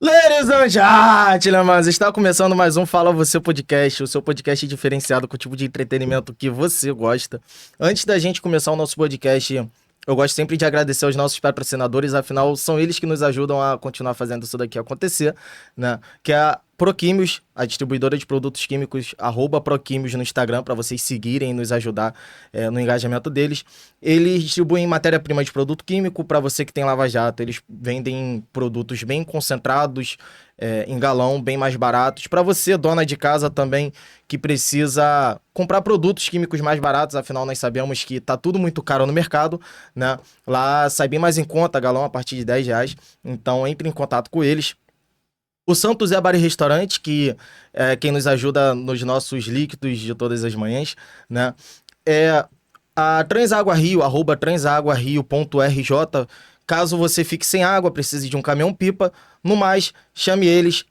Ladies and gentlemen, está começando mais um Fala Você Podcast, o seu podcast diferenciado com o tipo de entretenimento que você gosta. Antes da gente começar o nosso podcast, eu gosto sempre de agradecer aos nossos patrocinadores, afinal são eles que nos ajudam a continuar fazendo isso daqui acontecer, né? Que é a Proquímios, a distribuidora de produtos químicos, @Proquímios no Instagram, para vocês seguirem e nos ajudar no engajamento deles. Eles distribuem matéria-prima de produto químico para você que tem lava-jato. Eles vendem produtos bem concentrados, em galão, bem mais baratos. Para você, dona de casa também, que precisa comprar produtos químicos mais baratos, afinal nós sabemos que tá tudo muito caro no mercado, né? Lá sai bem mais em conta, galão a partir de R$ 10. Então entre em contato com eles. O Santo Zé Bar e Restaurante, que é quem nos ajuda nos nossos líquidos de todas as manhãs, né? É a Transágua Rio, @transaguario.rj. Caso você fique sem água, precise de um caminhão-pipa. No mais, chame eles,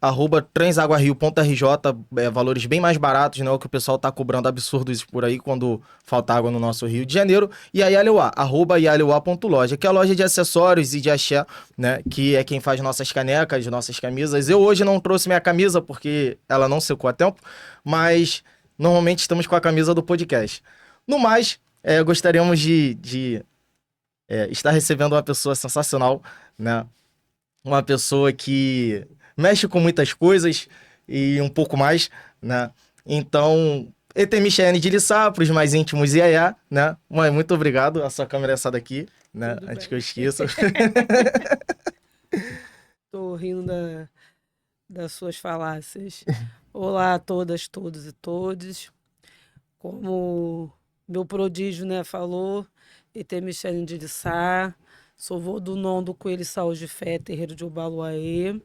@transaguario.rj. Valores bem mais baratos, não é o que o pessoal tá cobrando absurdos por aí quando falta água no nosso Rio de Janeiro. E a Yalewa, @yalewa.loja, que é a loja de acessórios e de axé, né? Que é quem faz nossas canecas, nossas camisas. Eu hoje não trouxe minha camisa porque ela não secou a tempo, mas normalmente estamos com a camisa do podcast. No mais, gostaríamos de estar recebendo uma pessoa sensacional, né? Uma pessoa que mexe com muitas coisas e um pouco mais, né? Então, Etemichene de Lissá, para os mais íntimos, Iaiá, né? Mãe, muito obrigado. A sua câmera é essa daqui, né? Tudo Antes que eu bem. esqueça. Tô rindo das suas falácias. Olá a todas, todos e todes. Como meu prodígio, né, falou, Itemichane de Sá, sou vô do Nondo Coelho Saúde de Fé, terreiro de Ubaluaê.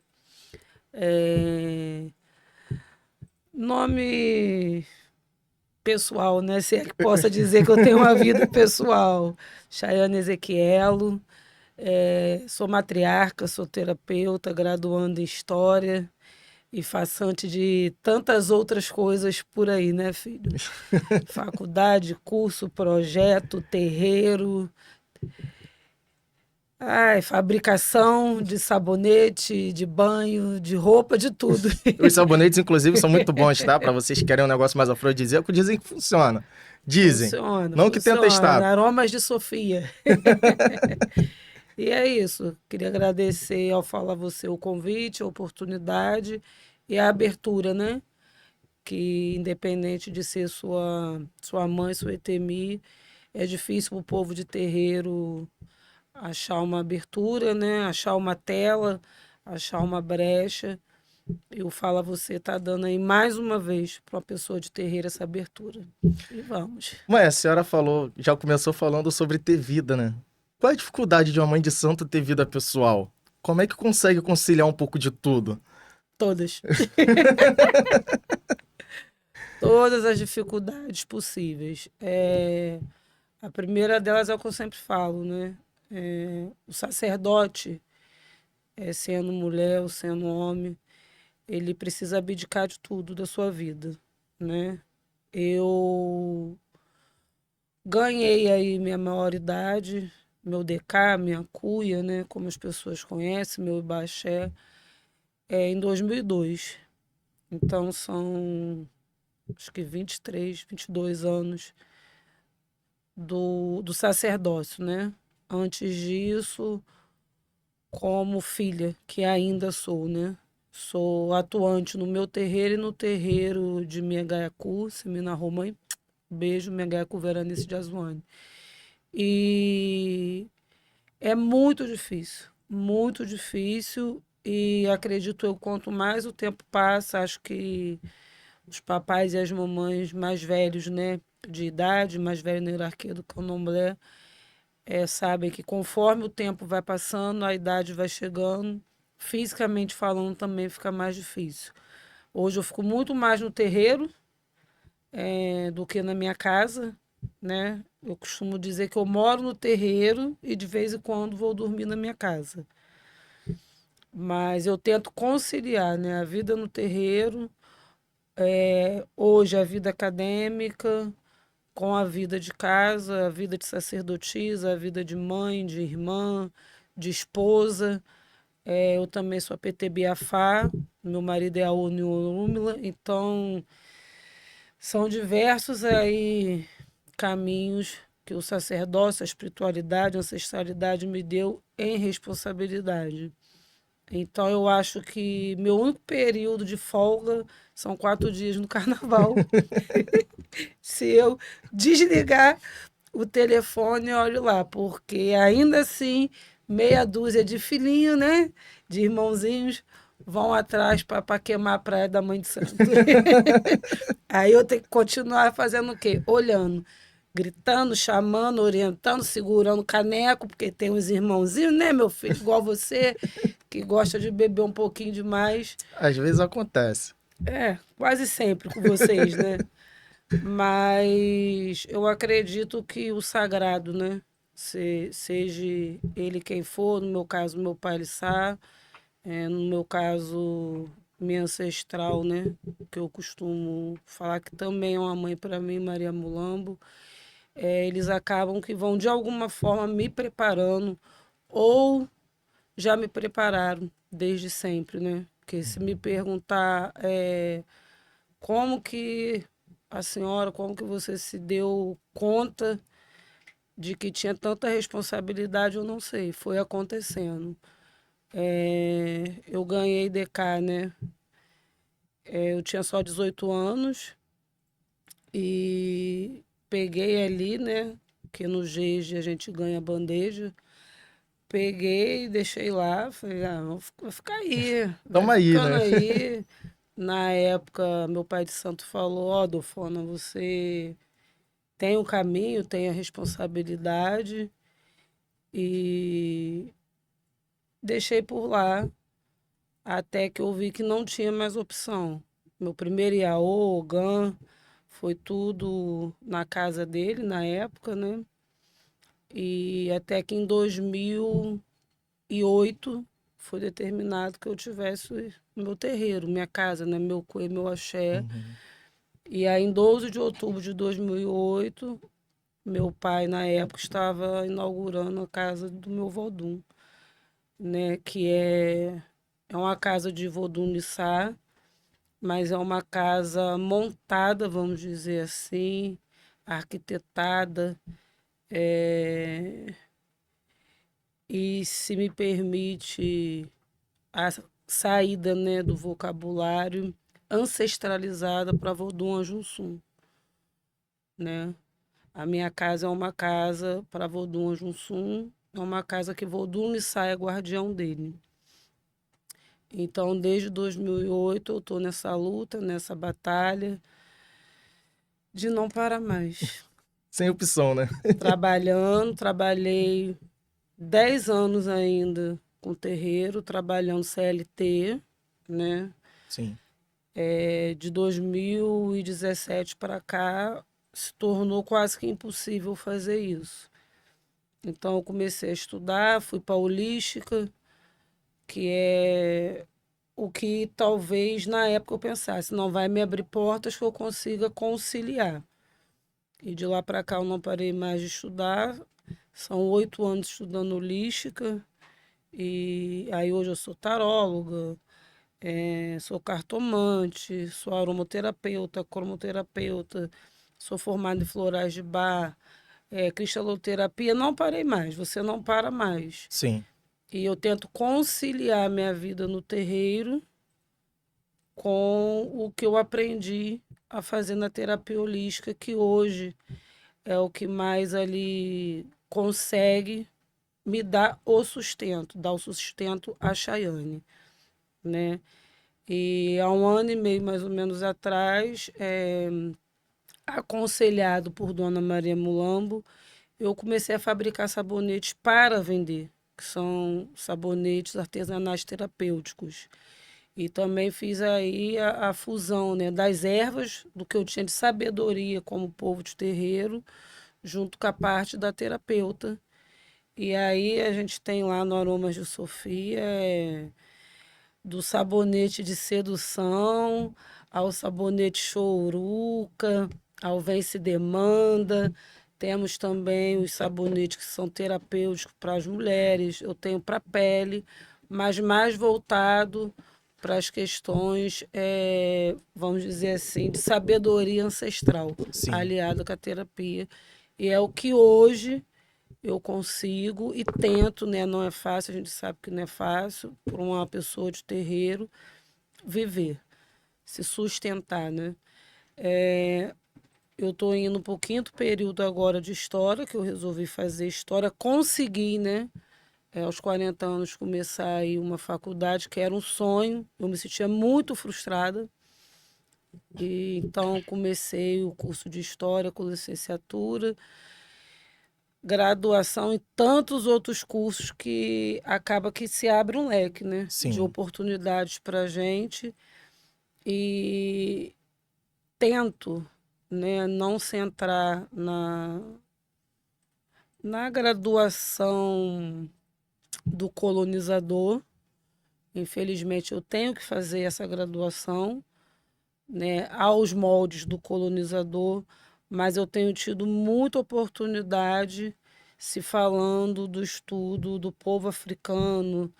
É... Nome pessoal, né? Se é que possa dizer que eu tenho uma vida pessoal. Chayane Ezequielo. Sou matriarca, sou terapeuta, graduando em História e façante de tantas outras coisas por aí, né, filho? Faculdade, curso, projeto, terreiro, fabricação de sabonete, de banho, de roupa, de tudo. Os sabonetes, inclusive, são muito bons, tá? Para vocês que querem um negócio mais afrodisíaco, dizem que funciona. Dizem. Funciona, Não que tenha testado. funciona. Aromas de Sofia. E é isso. Queria agradecer ao Fala Você o convite, a oportunidade e a abertura, né? Que independente de ser sua mãe, sua Etemi, é difícil para o povo de terreiro achar uma abertura, né? Achar uma tela, achar uma brecha. E o Fala Você tá dando aí mais uma vez para uma pessoa de terreiro essa abertura. E vamos. Mãe, a senhora falou, já começou falando sobre ter vida, né? Qual é a dificuldade de uma mãe de santo ter vida pessoal? Como é que consegue conciliar um pouco de tudo? Todas. Todas as dificuldades possíveis. A primeira delas é o que eu sempre falo, né? O sacerdote, sendo mulher ou sendo homem, ele precisa abdicar de tudo da sua vida, né? Eu ganhei aí minha maioridade, meu DK, minha cuia, né? Como as pessoas conhecem, meu Ibaxé, em 2002. Então são, acho que 23, 22 anos do sacerdócio, né? Antes disso, como filha, que ainda sou, né? Sou atuante no meu terreiro e no terreiro de Megaiacu, Semina Romã. Beijo, Megaiacu Veranice de Azuane. E é muito difícil. E acredito eu, quanto mais o tempo passa, acho que os papais e as mamães mais velhos, né, de idade, mais velhos na hierarquia do candomblé, sabem que conforme o tempo vai passando, a idade vai chegando, fisicamente falando também fica mais difícil. Hoje eu fico muito mais no terreiro, do que na minha casa, né? Eu costumo dizer que eu moro no terreiro e de vez em quando vou dormir na minha casa. Mas eu tento conciliar, né, a vida no terreiro, hoje a vida acadêmica, com a vida de casa, a vida de sacerdotisa, a vida de mãe, de irmã, de esposa. Eu também sou a PT Biafá, meu marido é a Uniúmila, então são diversos aí caminhos que o sacerdócio, a espiritualidade, a ancestralidade me deu em responsabilidade. Então eu acho que meu único período de folga são 4 dias no carnaval. Se eu desligar o telefone, olho lá, porque ainda assim, meia dúzia de filhinho, né? De irmãozinhos, vão atrás para queimar a praia da Mãe de Santo. Aí eu tenho que continuar fazendo o quê? Olhando, gritando, chamando, orientando, segurando caneco, porque tem uns irmãozinhos, né, meu filho, igual você, que gosta de beber um pouquinho demais. Às vezes acontece. Quase sempre com vocês, né? Mas eu acredito que o sagrado, né? Seja ele quem for, no meu caso, meu pai Lissá, no meu caso, minha ancestral, né? Que eu costumo falar que também é uma mãe para mim, Maria Mulambo. Eles acabam que vão, de alguma forma, me preparando ou já me prepararam desde sempre, né? Porque se me perguntar como que a senhora, como que você se deu conta de que tinha tanta responsabilidade, eu não sei, foi acontecendo. Eu ganhei DK, né? Eu tinha só 18 anos e peguei ali, né? Que no GEG a gente ganha bandeja. Peguei, deixei lá, falei, vou ficar aí, vai Toma aí, ficando né? aí. Na época, meu pai de santo falou, Dofona, você tem o caminho, tem a responsabilidade e deixei por lá até que eu vi que não tinha mais opção. Meu primeiro IAO, GAN, foi tudo na casa dele na época, né? E até que em 2008 foi determinado que eu tivesse o meu terreiro, minha casa, né? Meu coelho, meu axé. Uhum. E aí, em 12 de outubro de 2008, meu pai, na época, estava inaugurando a casa do meu Vodum, né? Que é uma casa de Vodum Nissá, mas é uma casa montada, vamos dizer assim, arquitetada. é, E se me permite a saída, né, do vocabulário ancestralizada para Vodum Anjunsun, né? A minha casa é uma casa para Vodun Anjunsun, é uma casa que Vodun Nissá é guardião dele. Então, desde 2008, eu estou nessa luta, nessa batalha de não parar mais. Sem opção, né? Trabalhando, trabalhei 10 anos ainda com terreiro, trabalhando CLT, né? Sim. De 2017 para cá, se tornou quase que impossível fazer isso. Então, eu comecei a estudar, fui para a holística, que é o que talvez na época eu pensasse, não vai me abrir portas que eu consiga conciliar. E de lá para cá eu não parei mais de estudar. São 8 anos estudando holística. E aí hoje eu sou taróloga, sou cartomante, sou aromaterapeuta, cromoterapeuta, sou formada em florais de bar, cristaloterapia. Não parei mais, você não para mais. Sim. E eu tento conciliar minha vida no terreiro com o que eu aprendi a fazer na terapia holística, que hoje é o que mais ali consegue me dar o sustento à Chayane, né? E há 1 ano e meio, mais ou menos, atrás, aconselhado por Dona Maria Mulambo, eu comecei a fabricar sabonetes para vender, que são sabonetes artesanais terapêuticos. E também fiz aí a fusão, né, das ervas, do que eu tinha de sabedoria como povo de terreiro, junto com a parte da terapeuta. E aí a gente tem lá no Aromas de Sofia, do sabonete de sedução ao sabonete choruca, ao Vence Demanda. Temos também os sabonetes que são terapêuticos para as mulheres. Eu tenho para pele, mas mais voltado para as questões, vamos dizer assim, de sabedoria ancestral, Sim, aliado com a terapia. E é o que hoje eu consigo e tento, né? Não é fácil, a gente sabe que não é fácil para uma pessoa de terreiro viver, se sustentar, né? Eu estou indo para o quinto período agora de história, que eu resolvi fazer história, consegui, né? Aos 40 anos começar aí uma faculdade que era um sonho, eu me sentia muito frustrada. E então comecei o curso de história com licenciatura, graduação e tantos outros cursos que acaba que se abre um leque, né, de sim, oportunidades para a gente e tento, né, não centrar na graduação do colonizador. Infelizmente, eu tenho que fazer essa graduação, né, aos moldes do colonizador, mas eu tenho tido muita oportunidade se falando do estudo do povo africano,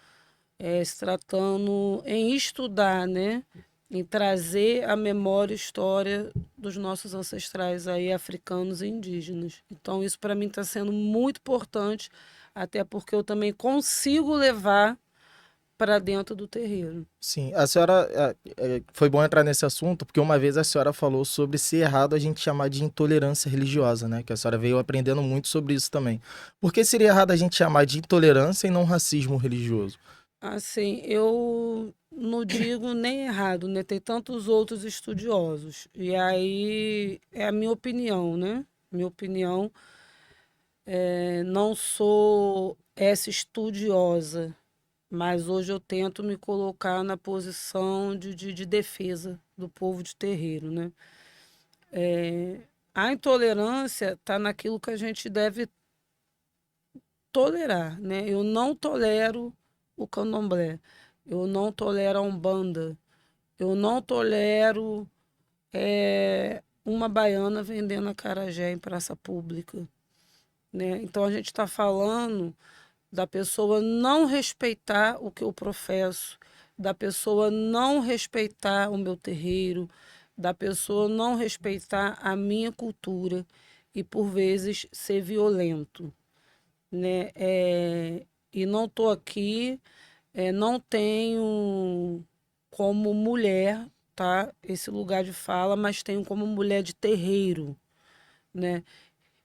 se tratando em estudar, né, em trazer a memória e história dos nossos ancestrais aí africanos e indígenas. Então isso para mim está sendo muito importante, até porque eu também consigo levar para dentro do terreiro. sim. A senhora, foi bom entrar nesse assunto, porque uma vez a senhora falou sobre ser errado a gente chamar de intolerância religiosa, né? Que a senhora veio aprendendo muito sobre isso também. Por que seria errado a gente chamar de intolerância e não racismo religioso? Assim, eu não digo nem errado, né? Tem tantos outros estudiosos. E aí é a minha opinião, né? Minha opinião, não sou essa estudiosa, mas hoje eu tento me colocar na posição de defesa do povo de terreiro, né? A intolerância está naquilo que a gente deve tolerar, né? Eu não tolero o candomblé, eu não tolero a umbanda, eu não tolero uma baiana vendendo acarajé em praça pública, né? Então a gente está falando da pessoa não respeitar o que eu professo, da pessoa não respeitar o meu terreiro, da pessoa não respeitar a minha cultura e por vezes ser violento, né? E não estou aqui, não tenho como mulher, tá? Esse lugar de fala, mas tenho como mulher de terreiro, né?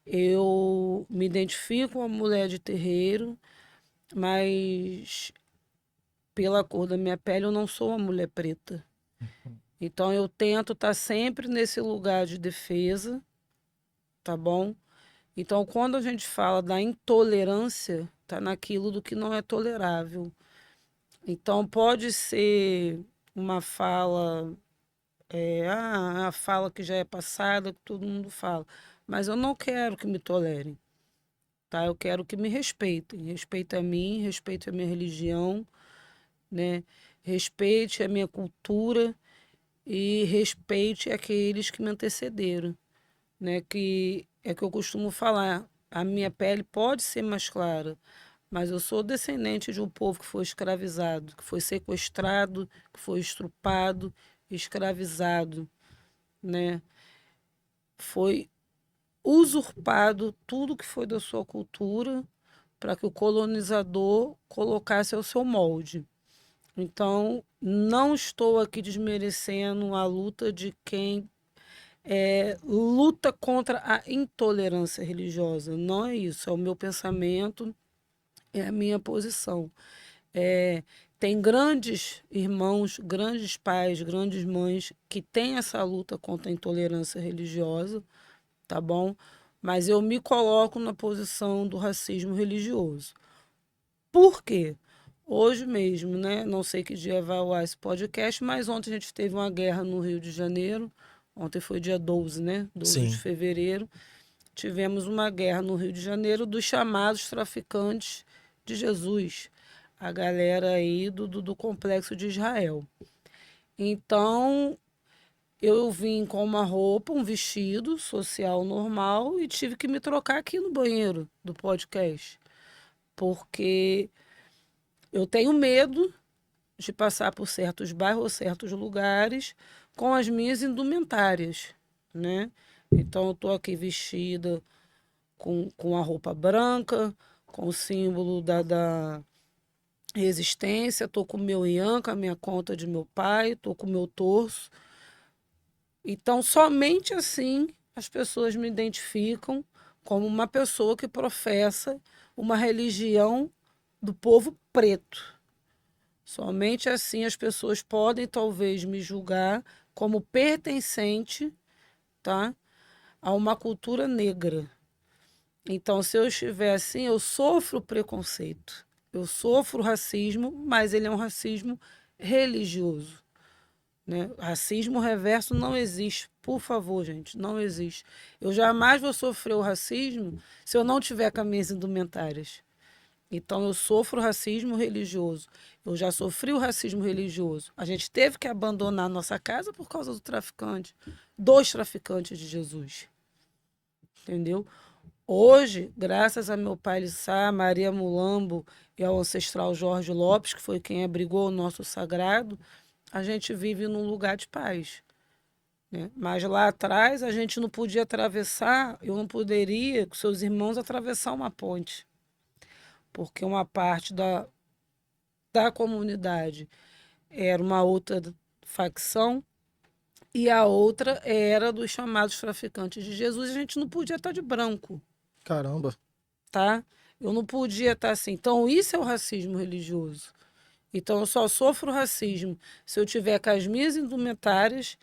Eu me identifico como mulher de terreiro, mas pela cor da minha pele eu não sou uma mulher preta. Então eu tento estar sempre nesse lugar de defesa, tá bom? Então quando a gente fala da intolerância, tá naquilo do que não é tolerável. Então pode ser uma fala, a fala que já é passada, que todo mundo fala. Mas eu não quero que me tolerem, tá? Eu quero que me respeitem. Respeite a mim, respeite a minha religião, né? Respeite a minha cultura e respeite aqueles que me antecederam, né? Que é que eu costumo falar. A minha pele pode ser mais clara, mas eu sou descendente de um povo que foi escravizado, que foi sequestrado, que foi estrupado, escravizado, né? Foi usurpado tudo que foi da sua cultura para que o colonizador colocasse ao seu molde. Então, não estou aqui desmerecendo a luta de quem luta contra a intolerância religiosa. Não é isso, é o meu pensamento, é a minha posição. É, tem grandes irmãos, grandes pais, grandes mães que têm essa luta contra a intolerância religiosa, tá bom? Mas eu me coloco na posição do racismo religioso. Por quê? Hoje mesmo, né? Não sei que dia vai ao ar esse podcast, mas ontem a gente teve uma guerra no Rio de Janeiro. Ontem foi dia 12, né? 12 de fevereiro. Tivemos uma guerra no Rio de Janeiro dos chamados traficantes de Jesus, a galera aí do complexo de Israel. Então, eu vim com uma roupa, um vestido social normal e tive que me trocar aqui no banheiro do podcast, porque Eu tenho medo de passar por certos bairros ou certos lugares com as minhas indumentárias, né? Então, eu estou aqui vestida com a roupa branca, com o símbolo da resistência, estou com o meu ian, com a minha conta de meu pai, estou com o meu torso. Então, somente assim as pessoas me identificam como uma pessoa que professa uma religião do povo preto. Somente assim as pessoas podem talvez me julgar como pertencente, tá, a uma cultura negra. Então, se eu estiver assim, eu sofro preconceito, eu sofro racismo, mas ele é um racismo religioso, né? Racismo reverso não existe, por favor, gente, não existe. Eu jamais vou sofrer o racismo se eu não tiver com as minhas indumentárias. Então, eu sofro racismo religioso. Eu já sofri o racismo religioso. A gente teve que abandonar nossa casa por causa do traficante, dos traficantes de Jesus. Entendeu? Hoje, graças a meu pai Lissá, Maria Mulambo e ao ancestral Jorge Lopes, que foi quem abrigou o nosso sagrado, a gente vive num lugar de paz, né? Mas lá atrás a gente não podia atravessar, eu não poderia, com seus irmãos, atravessar uma ponte, porque uma parte da comunidade era uma outra facção e a outra era dos chamados traficantes de Jesus. A gente não podia estar de branco, Caramba. tá? Eu não podia estar assim. Então, isso é o racismo religioso. Então, eu só sofro racismo se eu tiver com as minhas indumentárias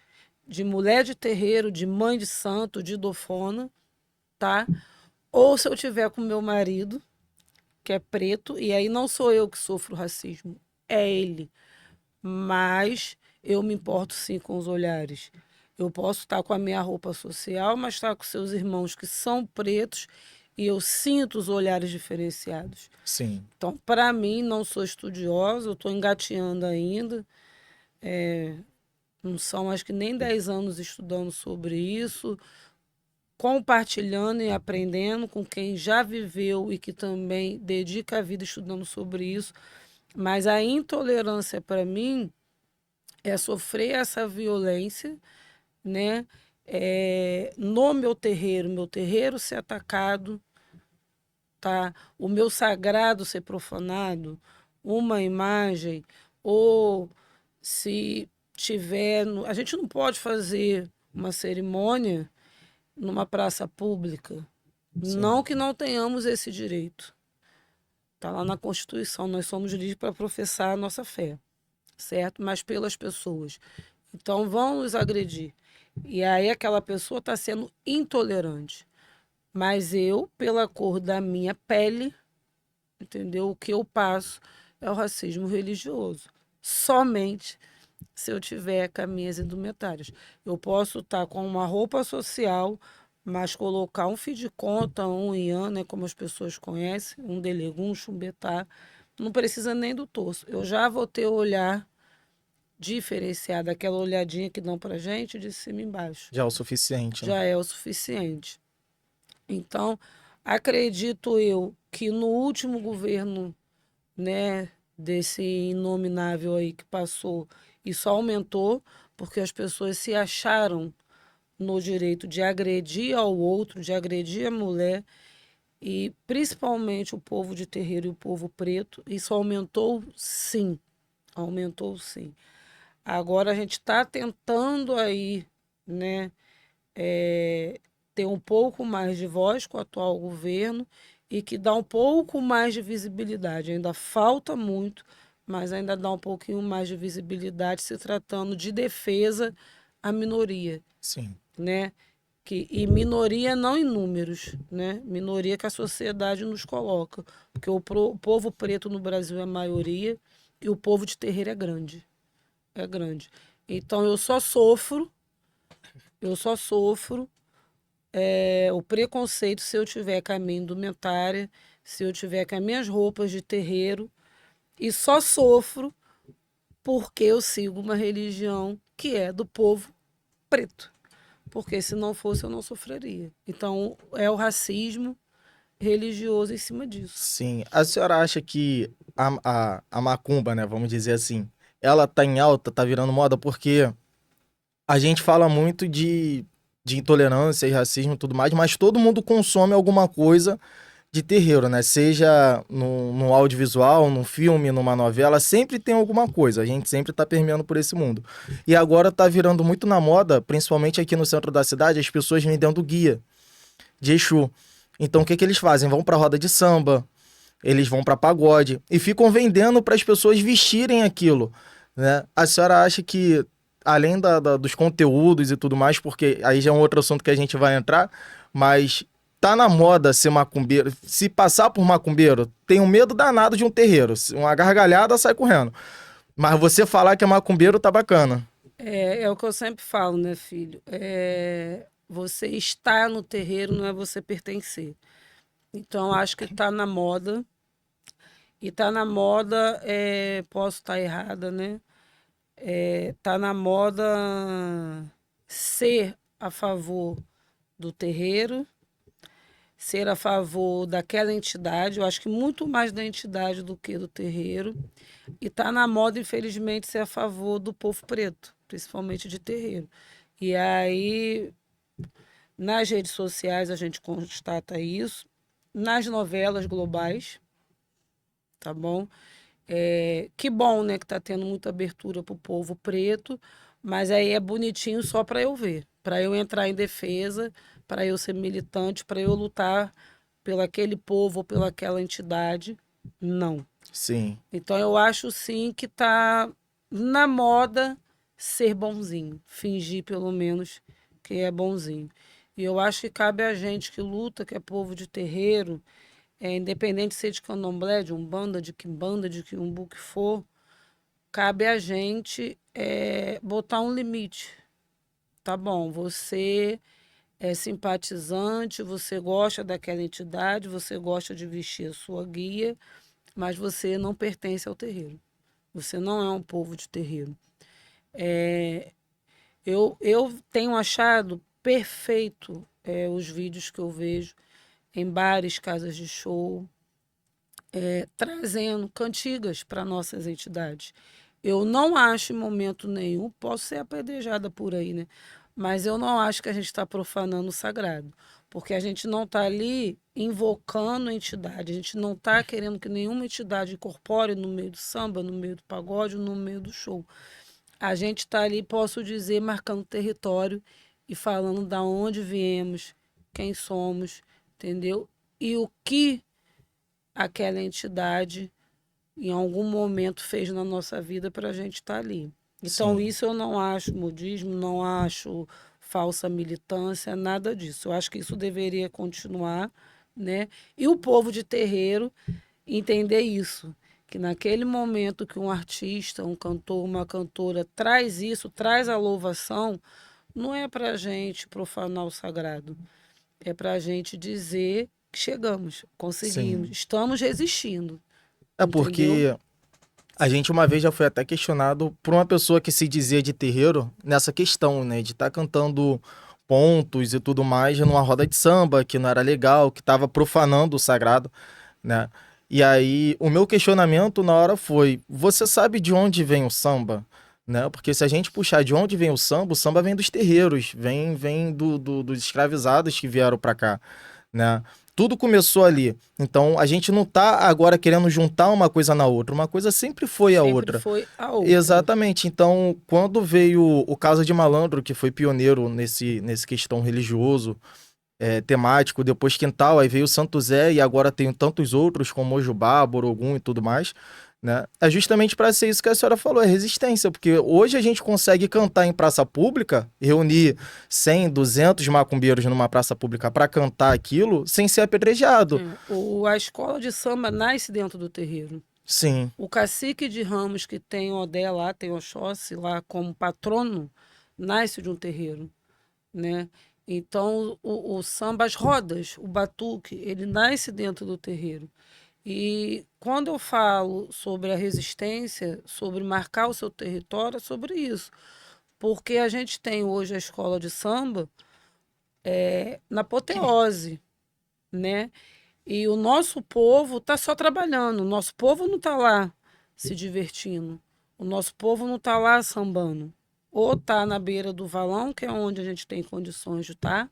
de mulher de terreiro, de mãe de santo, de dofona, tá? Ou se eu tiver com meu marido, que é preto, e aí não sou eu que sofro racismo, é ele. Mas eu me importo sim com os olhares. Eu posso estar com a minha roupa social, mas estar com seus irmãos que são pretos e eu sinto os olhares diferenciados. Sim. Então, para mim, não sou estudiosa, eu estou engateando ainda. Não são acho que nem 10 anos estudando sobre isso, compartilhando e aprendendo com quem já viveu e que também dedica a vida estudando sobre isso. Mas a intolerância para mim é sofrer essa violência, né? No meu terreiro ser atacado, tá? O meu sagrado ser profanado, uma imagem, ou se tiver. A gente não pode fazer uma cerimônia numa praça pública. Sim. Não que não tenhamos esse direito. Está lá na Constituição, nós somos livres para professar a nossa fé, certo? Mas pelas pessoas. Então vão nos agredir. E aí aquela pessoa está sendo intolerante. Mas eu, pela cor da minha pele, entendeu? O que eu passo é o racismo religioso. Somente se eu tiver com as minhas indumentárias. Eu posso estar com uma roupa social, mas colocar um fio de conta, um ian, né, como as pessoas conhecem, um delegum, um chumbetá, não precisa nem do torso. Eu já vou ter o olhar diferenciado, aquela olhadinha que dão pra gente de cima e embaixo. Já é o suficiente, né? Já é o suficiente. Então, acredito eu que no último governo, né, desse inominável aí que passou, isso aumentou, porque as pessoas se acharam no direito de agredir ao outro, de agredir a mulher, e principalmente o povo de terreiro e o povo preto. Isso aumentou sim, aumentou sim. Agora a gente está tentando aí, né, ter um pouco mais de voz com o atual governo e que dá um pouco mais de visibilidade. Ainda falta muito, mas ainda dá um pouquinho mais de visibilidade se tratando de defesa à minoria, Sim. né? E minoria não em números, né? Minoria que a sociedade nos coloca, porque o povo preto no Brasil é a maioria e o povo de terreiro é grande. Então eu só sofro o preconceito se eu tiver com a minha indumentária, se eu tiver com as minhas roupas de terreiro, e só sofro porque eu sigo uma religião que é do povo preto. Porque se não fosse, eu não sofreria. Então, é o racismo, religioso em cima disso. Sim. A senhora acha que a macumba, né, vamos dizer assim, ela tá em alta, tá virando moda? Porque a gente fala muito de intolerância e racismo e tudo mais, mas todo mundo consome alguma coisa de terreiro, né? Seja no audiovisual, num filme, numa novela, sempre tem alguma coisa. A gente sempre tá permeando por esse mundo. E agora tá virando muito na moda, principalmente aqui no centro da cidade, as pessoas vendendo guia de Exu. Então o que que eles fazem? Vão pra roda de samba, eles vão pra pagode e ficam vendendo para as pessoas vestirem aquilo, né? A senhora acha que além dos conteúdos e tudo mais, porque aí já é um outro assunto que a gente vai entrar, mas tá na moda ser macumbeiro. Se passar por macumbeiro, tem um medo danado de um terreiro. Uma gargalhada sai correndo. Mas você falar que é macumbeiro tá bacana. É o que eu sempre falo, né, filho? Você estar no terreiro não é você pertencer. Então, acho que está na moda. E está na moda, posso estar errada, né? Tá na moda ser a favor do terreiro, ser a favor daquela entidade. Eu acho que muito mais da entidade do que do terreiro. E tá na moda, infelizmente, ser a favor do povo preto, principalmente de terreiro. E aí, nas redes sociais, a gente constata isso, nas novelas globais, tá bom? Que bom, né, que tá tendo muita abertura pro povo preto, mas aí é bonitinho só para eu ver, para eu entrar em defesa, para eu ser militante, para eu lutar pelo aquele povo ou pelaquela entidade. Não. Sim, Então eu acho sim que tá na moda ser bonzinho, fingir pelo menos que é bonzinho. E eu acho que cabe a gente que luta, que é povo de terreiro, independente de ser de candomblé, de umbanda, de quimbanda, de quiumbu que for, cabe a gente botar um limite. Tá bom, você é simpatizante, você gosta daquela entidade, você gosta de vestir a sua guia, mas você não pertence ao terreiro. Você não é um povo de terreiro. É, eu tenho achado perfeito os vídeos que eu vejo em bares, casas de show, trazendo cantigas para nossas entidades. Eu não acho em momento nenhum, posso ser apedrejada por aí, né? Mas eu não acho que a gente está profanando o sagrado, porque a gente não está ali invocando a entidade, a gente não está querendo que nenhuma entidade incorpore no meio do samba, no meio do pagode, no meio do show. A gente está ali, posso dizer, marcando território e falando da onde viemos, quem somos, entendeu? E o que aquela entidade em algum momento fez na nossa vida para a gente estar ali. Então, sim. isso eu não acho modismo, não acho falsa militância, nada disso. Eu acho que isso deveria continuar, né? E o povo de terreiro entender isso, que naquele momento que um artista, um cantor, uma cantora traz isso, traz a louvação, não é para a gente profanar o sagrado, é para a gente dizer que chegamos, conseguimos, Sim. estamos resistindo, É entendeu? porque a gente uma vez já foi até questionado por uma pessoa que se dizia de terreiro nessa questão, né? De estar cantando pontos e tudo mais numa roda de samba, que não era legal, que estava profanando o sagrado, né? E aí o meu questionamento na hora foi: você sabe de onde vem o samba? Né? Porque se a gente puxar de onde vem o samba vem dos terreiros, vem dos escravizados que vieram para cá, né? Tudo começou ali. Então a gente não tá agora querendo juntar uma coisa na outra. Uma coisa sempre foi a Sempre outra. foi a outra. Exatamente. Então, quando veio o Casa de Malandro, que foi pioneiro nesse questão religioso, temático, depois Quintal, aí veio o Santo Zé e agora tem tantos outros como Mojubá, Borogum e tudo mais, né? É justamente para ser isso que a senhora falou, é resistência, porque hoje a gente consegue cantar em praça pública, reunir 100, 200 macumbeiros numa praça pública para cantar aquilo sem ser apedrejado. A escola de samba nasce dentro do terreiro. Sim, O cacique de Ramos, que tem Odé lá, tem Oxóssi lá como patrono, nasce de um terreiro, né? Então, o samba, as rodas, o batuque, ele nasce dentro do terreiro. E quando eu falo sobre a resistência, sobre marcar o seu território, é sobre isso. Porque a gente tem hoje a escola de samba na apoteose, né? E o nosso povo está só trabalhando. O nosso povo não está lá se divertindo. O nosso povo não está lá sambando. Ou está na beira do valão, que é onde a gente tem condições de estar,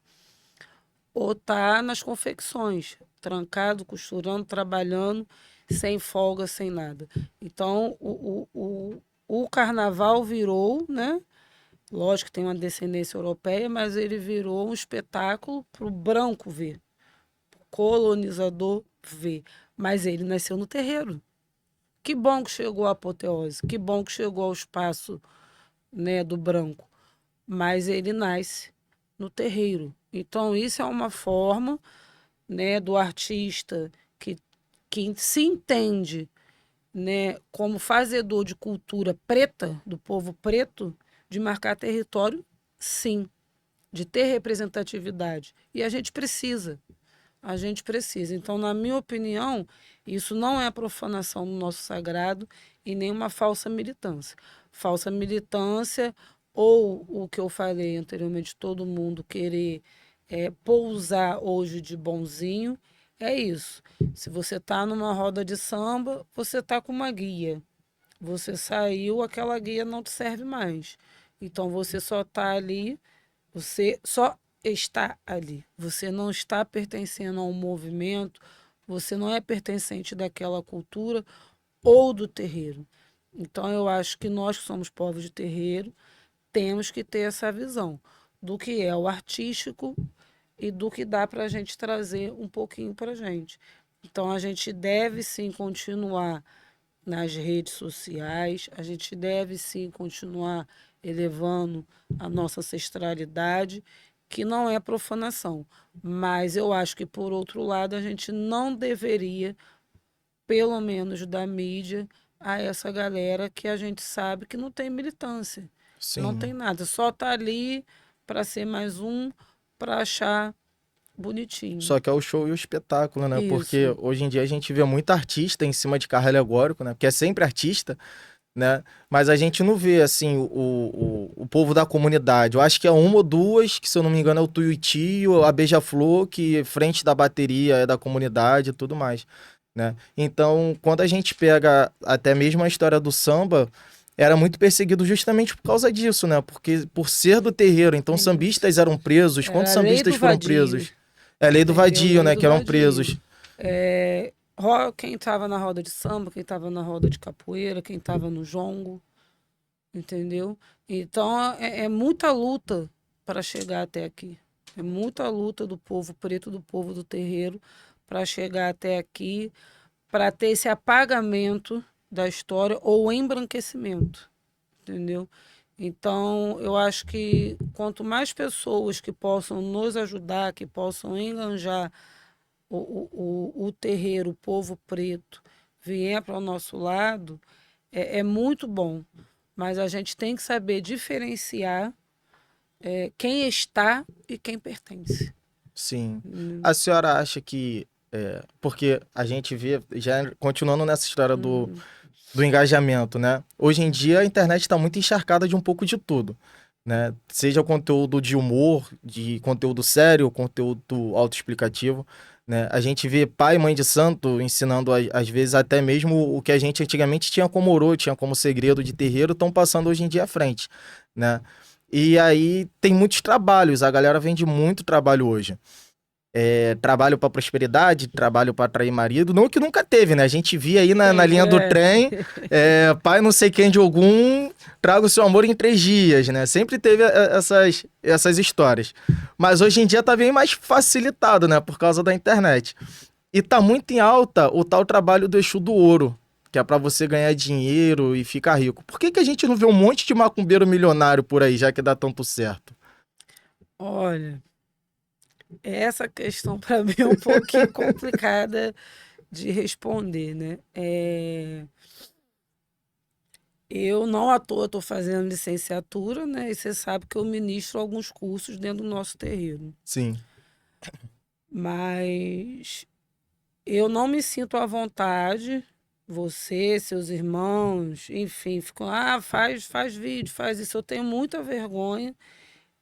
ou está nas confecções, trancado, costurando, trabalhando, sem folga, sem nada. Então, o carnaval virou, né? Lógico que tem uma descendência europeia, mas ele virou um espetáculo para o branco ver, para o colonizador ver. Mas ele nasceu no terreiro. Que bom que chegou à apoteose, que bom que chegou ao espaço, né, do branco. Mas ele nasce no terreiro. Então, isso é uma forma, né, do artista que se entende, né, como fazedor de cultura preta, do povo preto, de marcar território, sim, de ter representatividade. E a gente precisa. A gente precisa. Então, na minha opinião, isso não é profanação do nosso sagrado e nem uma falsa militância. Falsa militância, ou o que eu falei anteriormente, todo mundo querer pousar hoje de bonzinho, é isso. Se você está numa roda de samba, você está com uma guia. Você saiu, aquela guia não te serve mais. Então, você só está ali, você só está ali. Você não está pertencendo a um movimento, você não é pertencente daquela cultura ou do terreiro. Então, eu acho que nós que somos povos de terreiro temos que ter essa visão do que é o artístico e do que dá para a gente trazer um pouquinho para a gente. Então, a gente deve sim continuar nas redes sociais, a gente deve sim continuar elevando a nossa ancestralidade, que não é profanação. Mas eu acho que, por outro lado, a gente não deveria, pelo menos da mídia, a essa galera que a gente sabe que não tem militância, não tem Sim. nada, só está ali para ser mais um, para achar bonitinho. Só que é o show e o espetáculo, né? Porque Isso. hoje em dia a gente vê muito artista em cima de carro alegórico, né? Porque é sempre artista, né? Mas a gente não vê, assim, o povo da comunidade. Eu acho que é uma ou duas, que se eu não me engano é o Tuiuti, a Beija-Flor, que frente da bateria é da comunidade e tudo mais, né? Então, quando a gente pega até mesmo a história do samba, era muito perseguido justamente por causa disso, né? Porque por ser do terreiro, então Isso. sambistas eram presos. Quantos Era a lei sambistas do foram vadio, presos? É a lei do entendeu? vadio, Lei né? do Que eram vadio. presos. Quem estava na roda de samba, quem estava na roda de capoeira, quem estava no jongo, entendeu? Então é muita luta para chegar até aqui. É muita luta do povo preto, do povo do terreiro, para chegar até aqui, para ter esse apagamento da história ou embranquecimento, entendeu? Então, eu acho que quanto mais pessoas que possam nos ajudar, que possam enganjar o terreiro, o povo preto, vier para o nosso lado, é muito bom. Mas a gente tem que saber diferenciar quem está e quem pertence. Sim. A senhora acha que. Porque a gente vê, já continuando nessa história do engajamento, né? Hoje em dia a internet está muito encharcada de um pouco de tudo, né? Seja conteúdo de humor, de conteúdo sério, conteúdo autoexplicativo, né? A gente vê pai e mãe de santo ensinando, às vezes, até mesmo o que a gente antigamente tinha como orô, tinha como segredo de terreiro, estão passando hoje em dia à frente, né? E aí tem muitos trabalhos, a galera vende muito trabalho hoje. Trabalho para prosperidade, trabalho para atrair marido, não que nunca teve, né? A gente via aí na Tem, linha do trem, pai não sei quem de algum, traga o seu amor em 3 dias, né? Sempre teve essas histórias. Mas hoje em dia tá bem mais facilitado, né? Por causa da internet. E tá muito em alta o tal trabalho do Exu do Ouro, que é para você ganhar dinheiro e ficar rico. Por que que a gente não vê um monte de macumbeiro milionário por aí, já que dá tanto certo? Olha, essa questão para mim é um pouquinho complicada de responder, né? Eu não à toa estou fazendo licenciatura, né? E você sabe que eu ministro alguns cursos dentro do nosso terreiro. Sim, Mas eu não me sinto à vontade, você, seus irmãos, enfim, ficam, faz vídeo, faz isso. Eu tenho muita vergonha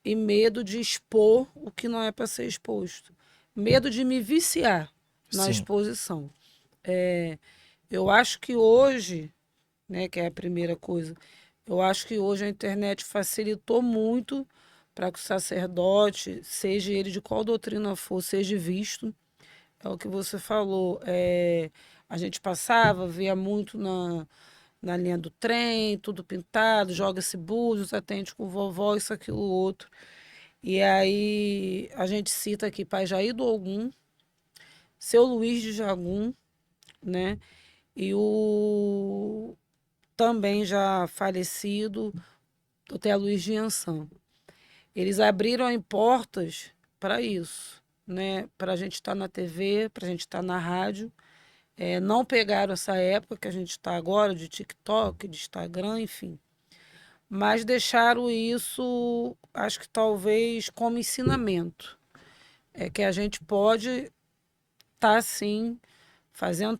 e medo de expor o que não é para ser exposto. Medo de me viciar. na Sim. exposição. Eu acho que hoje, né, que é a primeira coisa, eu acho que hoje a internet facilitou muito para que o sacerdote, seja ele de qual doutrina for, seja visto. É o que você falou. A gente passava, via muito na linha do trem, tudo pintado, joga-se búzios, atende com vovó, isso, aquilo, outro. E aí a gente cita aqui Pai Jair do Ogum, Seu Luís de Jagum, né? E o também já falecido Dr. Luiz de Ançã. Eles abriram em portas para isso, né? Para a gente estar na TV, para a gente estar na rádio. Não pegaram essa época que a gente está agora, de TikTok, de Instagram, enfim. Mas deixaram isso, acho que talvez como ensinamento. É que a gente pode estar sim fazendo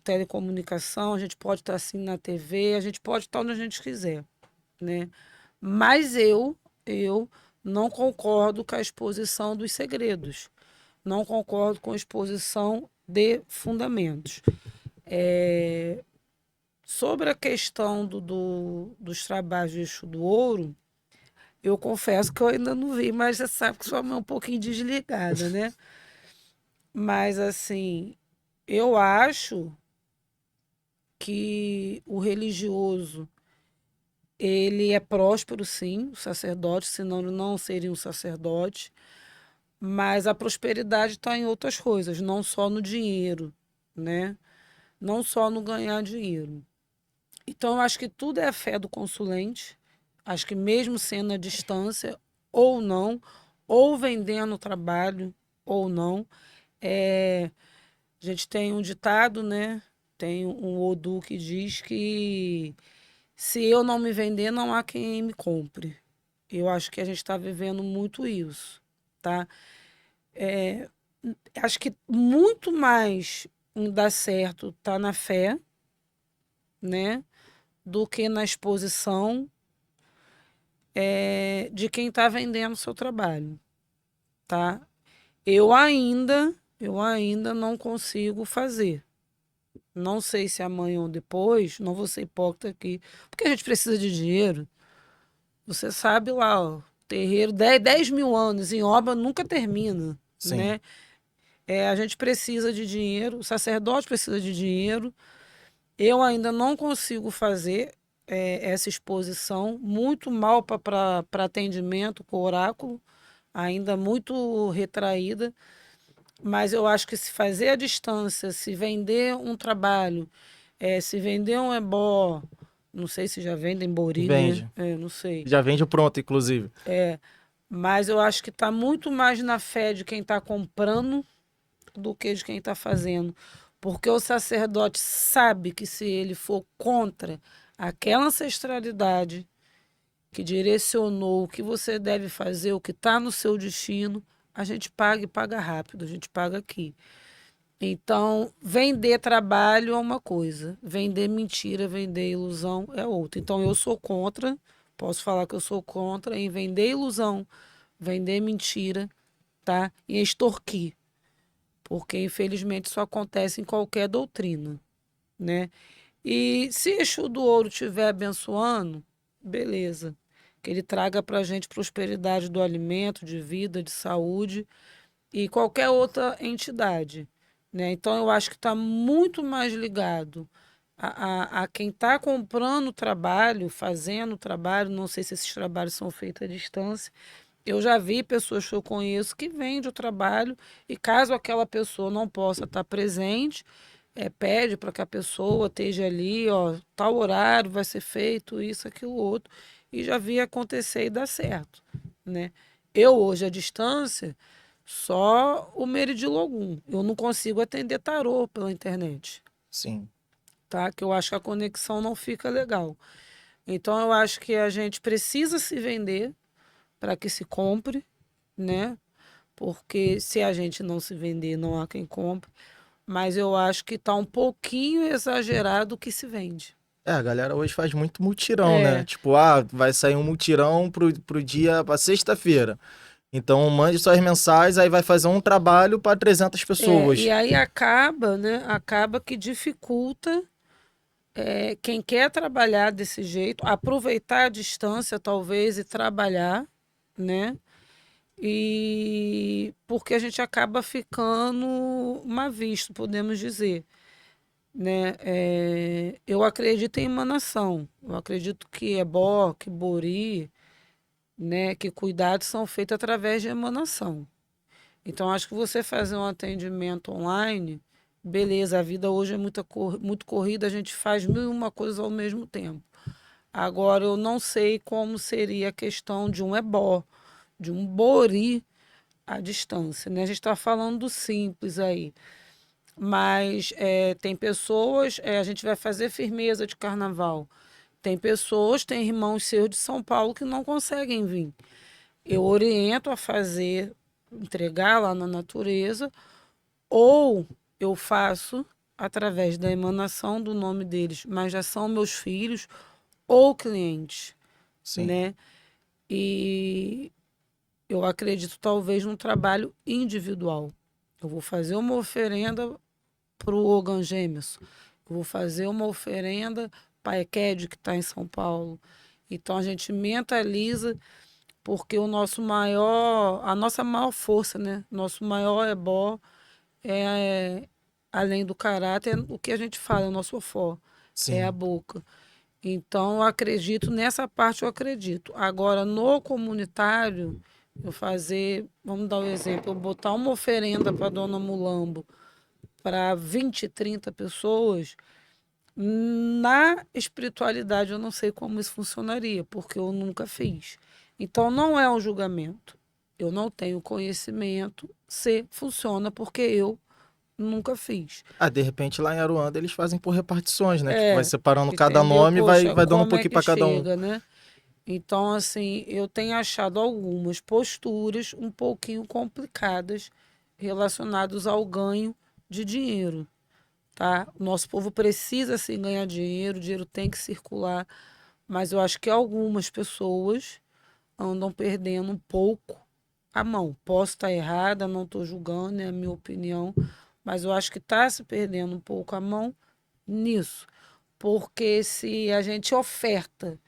telecomunicação, a gente pode estar assim na TV, a gente pode estar onde a gente quiser, né? Mas eu não concordo com a exposição dos segredos, não concordo com a exposição de fundamentos. Sobre a questão dos trabalhos de Exu do Ouro, eu confesso que eu ainda não vi, mas você sabe que sua mãe é um pouquinho desligada, né? Mas assim, eu acho que o religioso ele é próspero, sim, o sacerdote, senão ele não seria um sacerdote. Mas a prosperidade está em outras coisas, não só no dinheiro, né? Não só no ganhar dinheiro. Então, eu acho que tudo é a fé do consulente. Acho que mesmo sendo à distância, ou não, ou vendendo o trabalho, ou não. É, a gente tem um ditado, né? Tem um Odu que diz que se eu não me vender, não há quem me compre. Eu acho que a gente está vivendo muito isso, tá? Acho que muito mais dá certo tá na fé, né? Do que na exposição de quem está vendendo o seu trabalho, tá? Eu ainda não consigo fazer. Não sei se amanhã ou depois, não vou ser hipócrita aqui, porque a gente precisa de dinheiro. Você sabe lá, ó, terreiro, 10 mil anos em obra nunca termina, Sim. né? A gente precisa de dinheiro, o sacerdote precisa de dinheiro. Eu ainda não consigo fazer essa exposição, muito mal para atendimento com o oráculo, ainda muito retraída, mas eu acho que se fazer a distância, se vender um trabalho, se vender um ebó, não sei se já vendem bori, né? Vende. Não sei. Já vende pronto, inclusive. Mas eu acho que está muito mais na fé de quem está comprando do que de quem está fazendo. Porque o sacerdote sabe que se ele for contra aquela ancestralidade que direcionou o que você deve fazer, o que está no seu destino, a gente paga e paga rápido, a gente paga aqui. Então, vender trabalho é uma coisa, vender mentira, vender ilusão é outra. Então, eu sou contra, posso falar que eu sou contra em vender ilusão, vender mentira, tá? E extorquir, porque infelizmente isso acontece em qualquer doutrina, né? E se Exu do Ouro estiver abençoando, beleza. Que ele traga para a gente prosperidade do alimento, de vida, de saúde e qualquer outra entidade, né? Então eu acho que está muito mais ligado a quem está comprando o trabalho, fazendo o trabalho. Não sei se esses trabalhos são feitos à distância. Eu já vi pessoas que eu conheço que vendem o trabalho e caso aquela pessoa não possa estar presente, pede para que a pessoa esteja ali, ó, tal horário vai ser feito isso, aquilo, outro. E já vi acontecer e dar certo, né? Eu hoje à distância, só o Meridilogum. Eu não consigo atender tarô pela internet, Sim. tá? Que eu acho que a conexão não fica legal. Então eu acho que a gente precisa se vender para que se compre, né? Porque se a gente não se vender, não há quem compre. Mas eu acho que está um pouquinho exagerado o que se vende. A galera hoje faz muito mutirão, né? É, Tipo, vai sair um mutirão pro dia, pra sexta-feira. Então, mande suas mensagens, aí vai fazer um trabalho para 300 E pessoas. aí acaba, né? Acaba que dificulta quem quer trabalhar desse jeito, aproveitar a distância, talvez, e trabalhar, né? E porque a gente acaba ficando mal visto, podemos dizer, né? Eu acredito em emanação. Eu acredito que ebó, que bori, né? Que cuidados são feitos através de emanação. Então, acho que você fazer um atendimento online, beleza, a vida hoje é muito corrida, a gente faz mil e uma coisas ao mesmo tempo. Agora, eu não sei como seria a questão de um ebó, de um bori à distância, né? A gente está falando do simples aí. Mas tem pessoas, a gente vai fazer firmeza de carnaval. Tem pessoas, tem irmãos seus de São Paulo que não conseguem vir. Eu oriento a fazer, entregar lá na natureza, ou eu faço através da emanação do nome deles, mas já são meus filhos ou clientes, Sim. né? E eu acredito talvez num trabalho individual. Eu vou fazer uma oferenda para o Ogan Gêmeos. Eu vou fazer uma oferenda para a EQED, que está em São Paulo. Então a gente mentaliza, porque a nossa maior força, né? Nosso maior ebó é, além do caráter, o que a gente fala, é o nosso ofó, é a Sim. boca. Então, eu acredito, nessa parte eu acredito. Agora, no comunitário, eu fazer, vamos dar um exemplo, eu botar uma oferenda para Dona Mulambo para 20, 30 pessoas, na espiritualidade eu não sei como isso funcionaria, porque eu nunca fiz. Então, não é um julgamento. Eu não tenho conhecimento se funciona, porque eu nunca fiz. Ah, de repente lá em Aruanda eles fazem por repartições, né? Tipo, vai É, separando cada entendeu? nome e Poxa, vai dando um como é pouquinho que para cada um. chega, né? Então, assim, eu tenho achado algumas posturas um pouquinho complicadas relacionadas ao ganho de dinheiro, tá? O nosso povo precisa sim ganhar dinheiro, o dinheiro tem que circular, mas eu acho que algumas pessoas andam perdendo um pouco a mão. Posso estar errada, não estou julgando, é a minha opinião, mas eu acho que está se perdendo um pouco a mão nisso. Porque se a gente oferta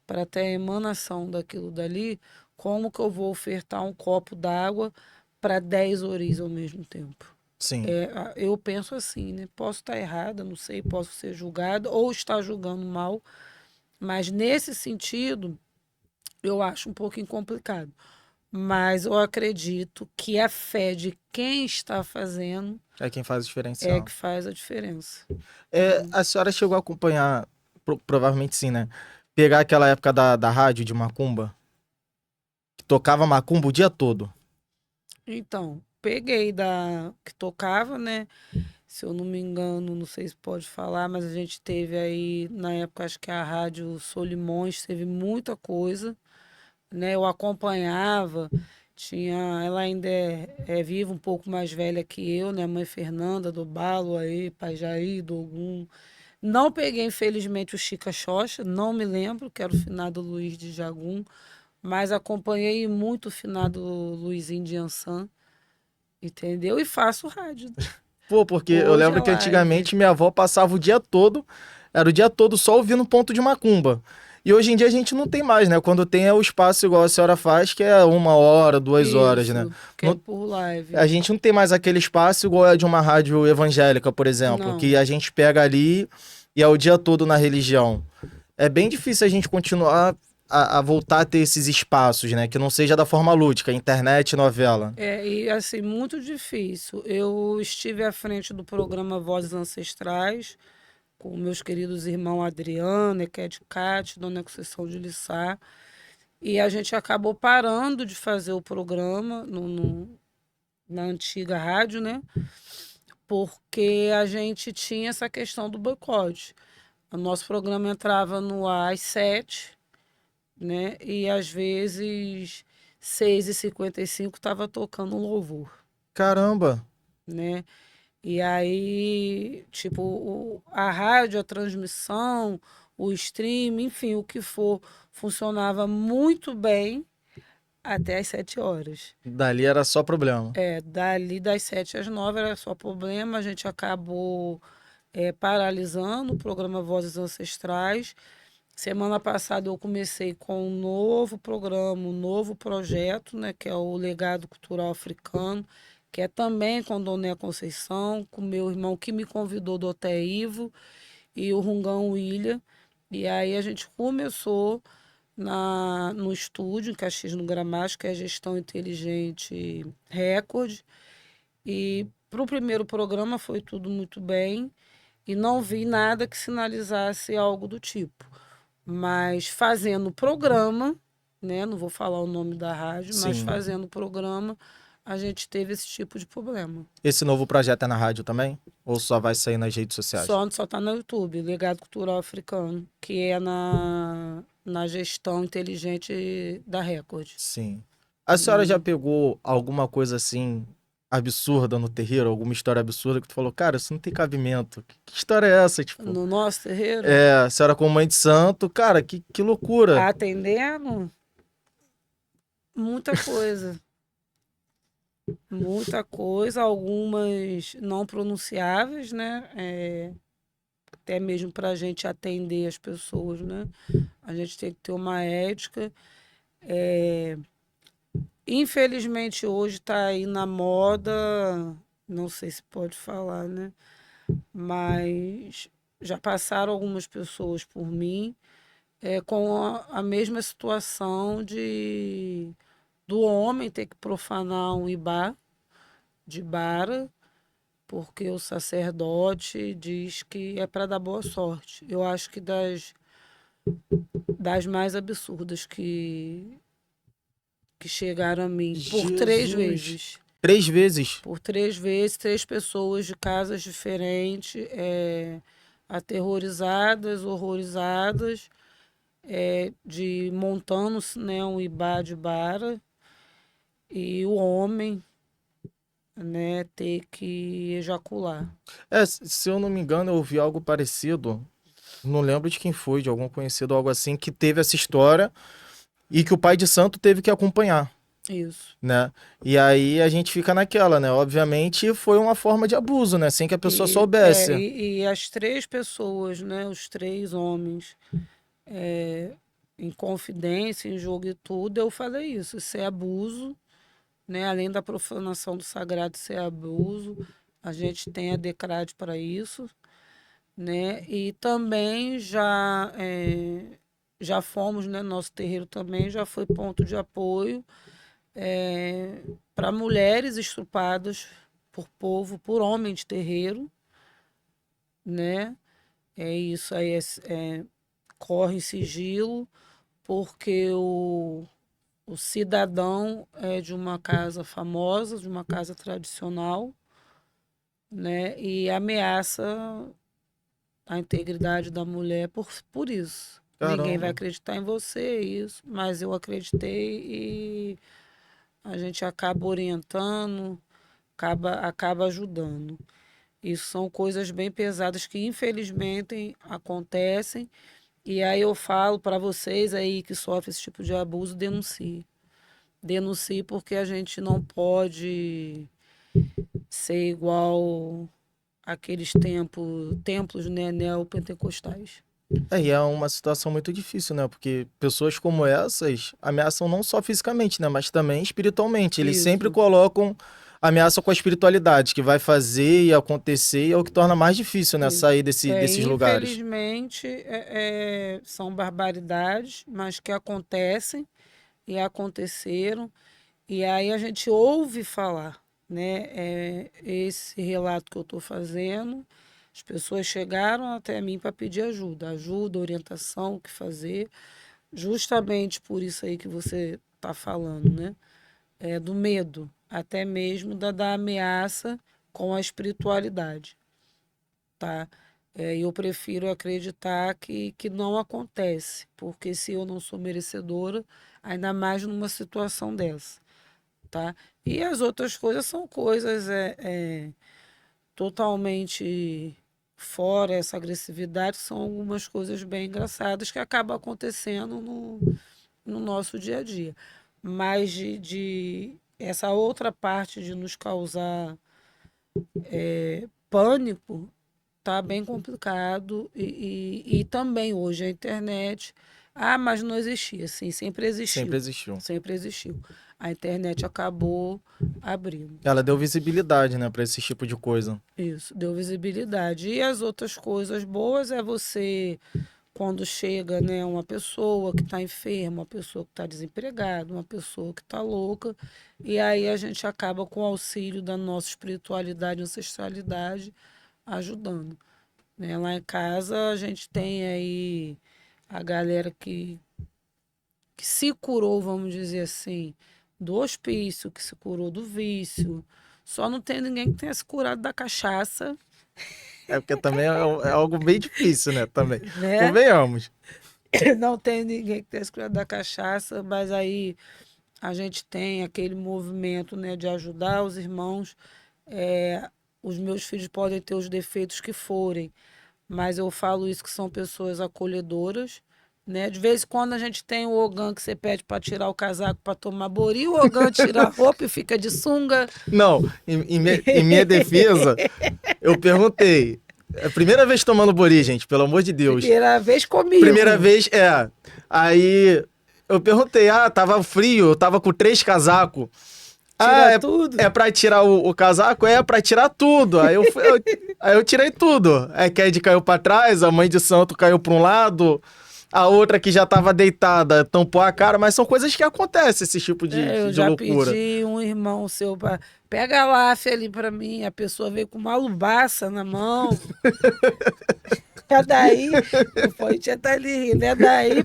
para ter a emanação daquilo dali, como que eu vou ofertar um copo d'água para 10 oris ao mesmo tempo? Sim. Eu penso assim, né? Posso estar errada, não sei, posso ser julgada ou estar julgando mal, mas nesse sentido eu acho um pouquinho complicado. Mas eu acredito que a fé de quem está fazendo É quem faz o é diferencial. que faz a diferença. É, a senhora chegou a acompanhar, provavelmente sim, né? Pegar aquela época da rádio de Macumba, que tocava Macumba o dia todo. Então, peguei da que tocava, né? Se eu não me engano, não sei se pode falar, mas a gente teve aí, na época, acho que a Rádio Solimões teve muita coisa, né? Eu acompanhava, ela ainda é viva, um pouco mais velha que eu, né? A mãe Fernanda, do Balo aí, Pai Jair, do Ogum. Não peguei, infelizmente, o Chica Xoxa, não me lembro, que era o finado Luiz de Jagum, mas acompanhei muito o finado Luizinho de Ançã, entendeu? E faço rádio. Pô, porque eu Hoje é lembro que live. antigamente minha avó passava o dia todo, era o dia todo só ouvindo ponto de macumba. E hoje em dia a gente não tem mais, né? Quando tem é o espaço igual a senhora faz, que é 1 hora, 2 horas, né? Isso, que é Não- por live. a gente não tem mais aquele espaço igual é de uma rádio evangélica, por exemplo, que Não, a gente pega ali e é o dia todo na religião. É bem difícil a gente continuar a voltar a ter esses espaços, né? Que não seja da forma lúdica, internet, novela. e assim, muito difícil. Eu estive à frente do programa Vozes Ancestrais, com meus queridos irmãos Adriano, Equete Cate, Dona Conceição de Lissá, e a gente acabou parando de fazer o programa na antiga rádio, né? Porque a gente tinha essa questão do boicote. O nosso programa entrava no ar às 7, né? E às vezes 6h55 estava tocando um louvor, Caramba! né? E aí, tipo, a rádio, a transmissão, o stream, enfim, o que for, funcionava muito bem até às 7 horas. Dali era só problema. Dali das 7 às 9 era só problema, a gente acabou paralisando o programa Vozes Ancestrais. Semana passada eu comecei com um novo programa, um novo projeto, né, que é o Legado Cultural Africano, que é também com Doné Conceição, com meu irmão que me convidou do Hotel Ivo e o Rungão William. E aí a gente começou no estúdio, em Caxias no Gramacho, que é a Gestão Inteligente Record. E para o primeiro programa foi tudo muito bem e não vi nada que sinalizasse algo do tipo. Mas fazendo o programa, né? Não vou falar o nome da rádio, mas Sim. fazendo o programa, a gente teve esse tipo de problema. Esse novo projeto é na rádio também? Ou só vai sair nas redes sociais? Só tá no YouTube, Legado Cultural Africano, que é na gestão inteligente da Record. Sim. A senhora já pegou alguma coisa assim absurda no terreiro? Alguma história absurda que tu falou, cara, isso não tem cabimento. Que história é essa? Tipo, No nosso terreiro, a senhora como mãe de santo, cara, que loucura. atendendo muita coisa. Muita coisa, algumas não pronunciáveis, né? Até mesmo para a gente atender as pessoas, né? A gente tem que ter uma ética. Infelizmente, hoje está aí na moda, não sei se pode falar, né? Mas já passaram algumas pessoas por mim com a mesma situação do homem ter que profanar um ibá de bara, porque o sacerdote diz que é para dar boa sorte. Eu acho que das mais absurdas que chegaram a mim por 3 Jesus. vezes. 3 vezes? Por 3 vezes, 3 pessoas de casas diferentes, aterrorizadas, horrorizadas, de montando, né, um ibá de bara, e o homem, né, ter que ejacular. Se eu não me engano, eu ouvi algo parecido. Não lembro de quem foi, de algum conhecido, algo assim, que teve essa história e que o pai de santo teve que acompanhar, Isso. né? E aí a gente fica naquela, né? Obviamente foi uma forma de abuso, né? Sem que a pessoa soubesse. E as 3 pessoas, né, os 3 homens, em confidência, em jogo e tudo, eu falei isso é abuso, né? Além da profanação do sagrado, isso é abuso. A gente tem a DECRAD para isso, né? E também já fomos, né? Nosso terreiro também já foi ponto de apoio para mulheres estupradas por povo, por homem de terreiro, né? Isso aí corre em sigilo, porque o cidadão é de uma casa famosa, de uma casa tradicional, né? E ameaça a integridade da mulher por isso. Ninguém vai Caramba. acreditar em você, isso, mas eu acreditei e a gente acaba orientando, acaba ajudando. Isso são coisas bem pesadas que infelizmente acontecem. E aí eu falo para vocês aí que sofrem esse tipo de abuso, denuncie. Denuncie porque a gente não pode ser igual aqueles templos, né, neopentecostais. E é uma situação muito difícil, né? Porque pessoas como essas ameaçam não só fisicamente, né? Mas também espiritualmente. Eles sempre Isso. colocam ameaça com a espiritualidade, que vai fazer e acontecer, e é o que torna mais difícil, né? Isso. Sair desses lugares. Infelizmente, são barbaridades, mas que acontecem e aconteceram. E aí a gente ouve falar, né? Esse relato que eu estou fazendo, as pessoas chegaram até mim para pedir ajuda, orientação, o que fazer, justamente por isso aí que você está falando, né? Do medo, até mesmo da ameaça com a espiritualidade, tá? Eu prefiro acreditar que não acontece, porque se eu não sou merecedora, ainda mais numa situação dessa, tá? E as outras coisas são coisas totalmente fora essa agressividade, são algumas coisas bem engraçadas que acabam acontecendo no nosso dia a dia. mas de essa outra parte de nos causar pânico tá bem complicado e também hoje a internet, mas não existia, sim, sempre Sempre existiu, existiu. sempre existiu. A internet acabou abrindo. Ela deu visibilidade, né, pra esse tipo de coisa. Isso, deu visibilidade. E as outras coisas boas é você, quando chega, né, uma pessoa que está enferma, uma pessoa que está desempregada, uma pessoa que está louca, e aí a gente acaba com o auxílio da nossa espiritualidade, ancestralidade, ajudando. Né? Lá em casa a gente tem aí a galera que se curou, vamos dizer assim, do hospício, que se curou do vício. Só não tem ninguém que tenha se curado da cachaça, É porque também é algo bem difícil, né, também. né? Convenhamos. Não tem ninguém que tenha se curado da cachaça, mas aí a gente tem aquele movimento, né, de ajudar os irmãos. É, os meus filhos podem ter os defeitos que forem, mas eu falo isso que são pessoas acolhedoras, né? De vez em quando a gente tem o Ogan que você pede para tirar o casaco para tomar bori, o Ogan tira a roupa e fica de sunga. Não, em minha defesa, eu perguntei. É a primeira vez tomando bori, gente, pelo amor de Deus. Primeira vez Primeira comigo. vez, é. Aí eu perguntei, tava frio, eu tava com 3 casacos. Ah, Tira é, tudo. é pra tirar o casaco? É pra tirar tudo. Aí eu tirei tudo. Aí Ked caiu pra trás, a mãe de santo caiu pra um lado, a outra que já tava deitada tampou a cara, mas são coisas que acontecem, esse tipo Eu de já loucura. pedi um irmão seu para pega a láfia ali para mim. A pessoa veio com uma lubaça na mão. É daí, o Fonte tá ali rindo, é daí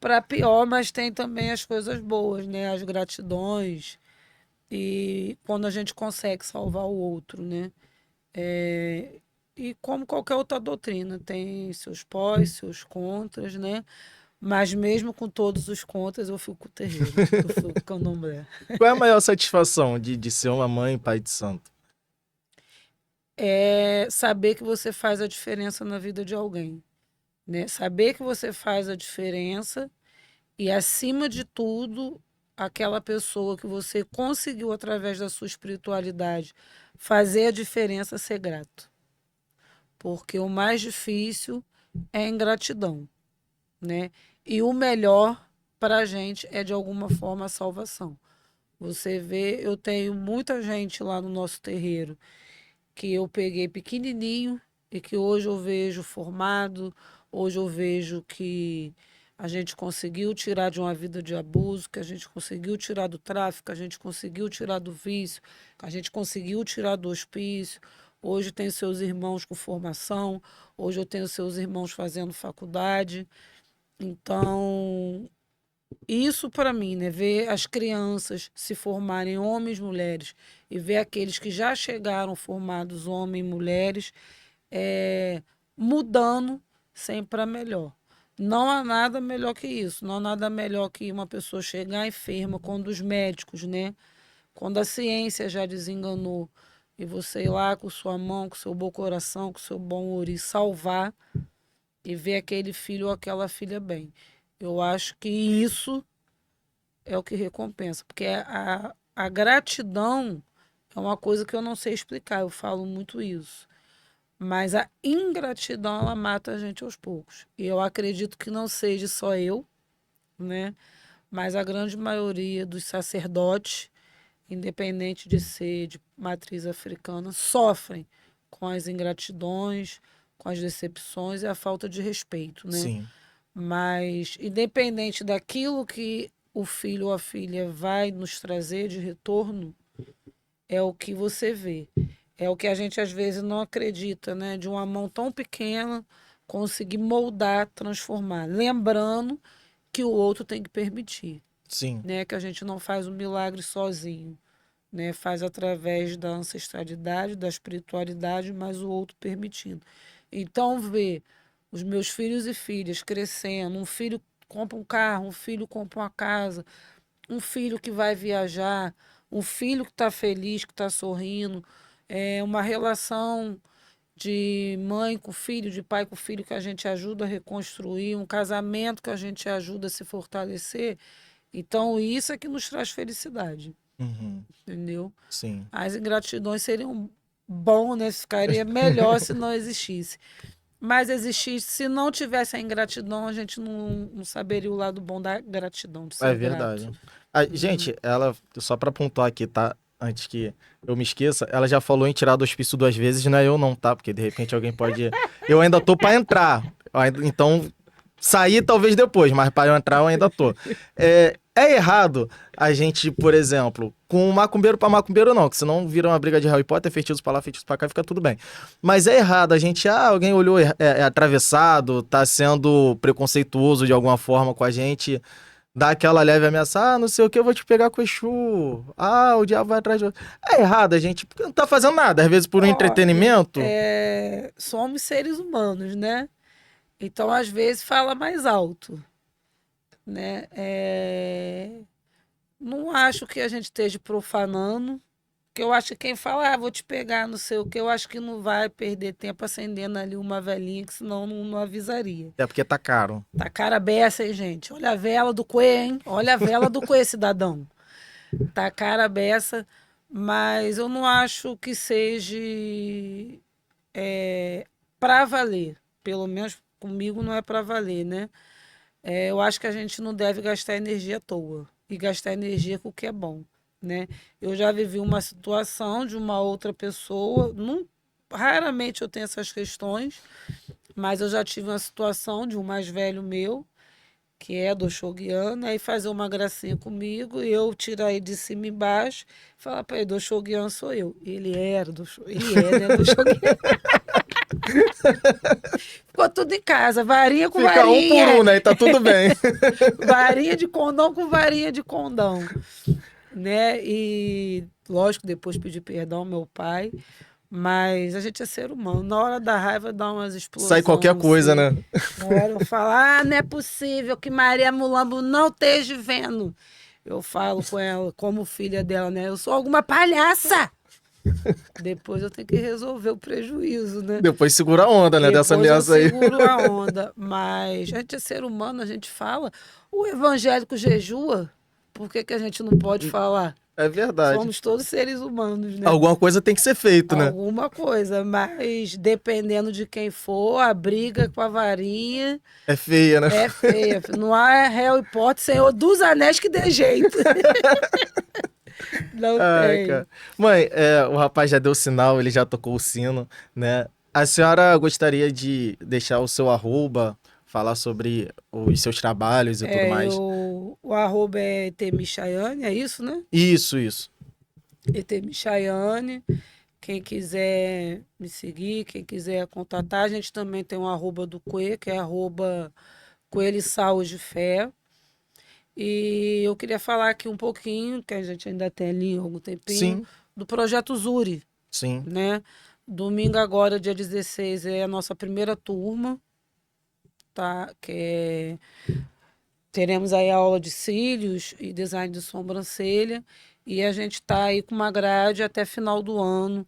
para pior, mas tem também as coisas boas, né? As gratidões e quando a gente consegue salvar o outro, né? É, e como qualquer outra doutrina, tem seus pós, seus contras, né? Mas mesmo com todos os contras, eu fico com o terreiro, eu fico com o candomblé. Qual é a maior satisfação de ser uma mãe e pai de santo? É saber que você faz a diferença na vida de alguém, né? Saber que você faz a diferença e, acima de tudo, aquela pessoa que você conseguiu, através da sua espiritualidade, fazer a diferença, ser grato. Porque o mais difícil é a ingratidão, né? E o melhor para a gente é, de alguma forma, a salvação. Você vê, eu tenho muita gente lá no nosso terreiro que eu peguei pequenininho e que hoje eu vejo formado, hoje eu vejo que a gente conseguiu tirar de uma vida de abuso, que a gente conseguiu tirar do tráfico, que a gente conseguiu tirar do vício, que a gente conseguiu tirar do hospício. Hoje tem seus irmãos com formação, hoje eu tenho seus irmãos fazendo faculdade. Então, isso para mim, né, ver as crianças se formarem homens e mulheres e ver aqueles que já chegaram formados homens e mulheres é, mudando sempre para melhor. Não há nada melhor que isso. Não há nada melhor que uma pessoa chegar enferma quando os médicos, né? Quando a ciência já desenganou e você ir lá com sua mão, com seu bom coração, com seu bom ori, salvar e ver aquele filho ou aquela filha bem. Eu acho que isso é o que recompensa, porque a gratidão é uma coisa que eu não sei explicar, eu falo muito isso. Mas a ingratidão, ela mata a gente aos poucos. E eu acredito que não seja só eu, né? Mas a grande maioria dos sacerdotes, independente de ser de matriz africana, sofrem com as ingratidões, com as decepções e a falta de respeito, né? Sim, Mas, independente daquilo que o filho ou a filha vai nos trazer de retorno, é o que você vê. É o que a gente às vezes não acredita, né? De uma mão tão pequena conseguir moldar, transformar. Lembrando que o outro tem que permitir, sim, né? Que a gente não faz o milagre sozinho, né? Faz através da ancestralidade, da espiritualidade, mas o outro permitindo. Então, ver os meus filhos e filhas crescendo, um filho compra um carro, um filho compra uma casa, um filho que vai viajar, um filho que está feliz, que está sorrindo, é uma relação de mãe com filho, de pai com filho que a gente ajuda a reconstruir, um casamento que a gente ajuda a se fortalecer. Então, isso é que nos traz felicidade, Uhum. entendeu? Sim. As ingratidões seriam bom, né? Ficaria melhor se não existisse. Mas existisse, se não tivesse a ingratidão, a gente não saberia o lado bom da gratidão, de É ser verdade. grato. Gente, ela, só pra pontuar aqui, tá? Antes que eu me esqueça, ela já falou em tirar do hospício 2 vezes, não é eu não, tá? Porque de repente alguém pode. Eu ainda tô pra entrar. Então, sair talvez depois, mas pra eu entrar eu ainda tô. É errado a gente, por exemplo, com macumbeiro pra macumbeiro não, que senão vira uma briga de Harry Potter, feitiços pra lá, feitiços pra cá, fica tudo bem. Mas é errado a gente, alguém olhou atravessado, tá sendo preconceituoso de alguma forma com a gente. Dá aquela leve ameaça, não sei o que, eu vou te pegar com o Exu. O diabo vai atrás de você. É errado, a gente porque não tá fazendo nada. Às vezes por um Olha, entretenimento. somos seres humanos, né? Então, às vezes, fala mais alto, né? Não acho que a gente esteja profanando, porque eu acho que quem fala, vou te pegar, não sei o que, eu acho que não vai perder tempo acendendo ali uma velhinha, que senão não avisaria. É porque tá caro. Tá cara a beça, hein, gente? Olha a vela do Coelho, hein? Olha a vela do Coelho, cidadão. Tá cara a beça, mas eu não acho que seja para valer. Pelo menos comigo não é para valer, né? Eu acho que a gente não deve gastar energia à toa e gastar energia com o que é bom, né? Eu já vivi uma situação de uma outra pessoa, raramente eu tenho essas questões, mas eu já tive uma situação de um mais velho meu, que é do Shoguiano, aí fazer uma gracinha comigo, e eu tirar ele de cima e embaixo, falar para ele, do Shoguiano sou eu. Ele é, né, do Shoguiano. Ficou tudo em casa, varinha com Fica um por varinha, um, né? E tá tudo bem. varinha de condão com varinha de condão, né? E lógico, depois pedir perdão ao meu pai, mas a gente é ser humano. Na hora da raiva dá umas Sai qualquer explosões, coisa, assim. né? Na hora eu falo, não é possível que Maria Mulambo não esteja vendo. Eu falo com ela, como filha dela, né? Eu sou alguma palhaça. Depois eu tenho que resolver o prejuízo, né? Depois segura a onda, né? Dessa Depois eu ameaça aí. seguro a onda. Mas a gente é ser humano, a gente fala. O evangélico jejua. Por que que a gente não pode falar? É verdade. Somos todos seres humanos, né? Alguma coisa tem que ser feito, né? Alguma coisa, mas dependendo de quem for, a briga com a varinha É feia, né? é feia. Não há Harry Potter, Senhor dos Anéis que dê jeito. Não Ai, tem. cara. Mãe, o rapaz já deu sinal, ele já tocou o sino, né? A senhora gostaria de deixar o seu arroba, falar sobre os seus trabalhos e tudo mais? O arroba é Etemichaiane, é isso, né? Isso. Etemichaiane. Quem quiser me seguir, quem quiser contatar, a gente também tem um arroba do Coelho, que é arroba Coelho e Saúde e Fé. E eu queria falar aqui um pouquinho, que a gente ainda tem ali algum tempinho, Sim, do projeto Zuri, sim. né? Domingo agora, dia 16, é a nossa primeira turma, tá? Teremos aí a aula de cílios e design de sobrancelha, e a gente está aí com uma grade até final do ano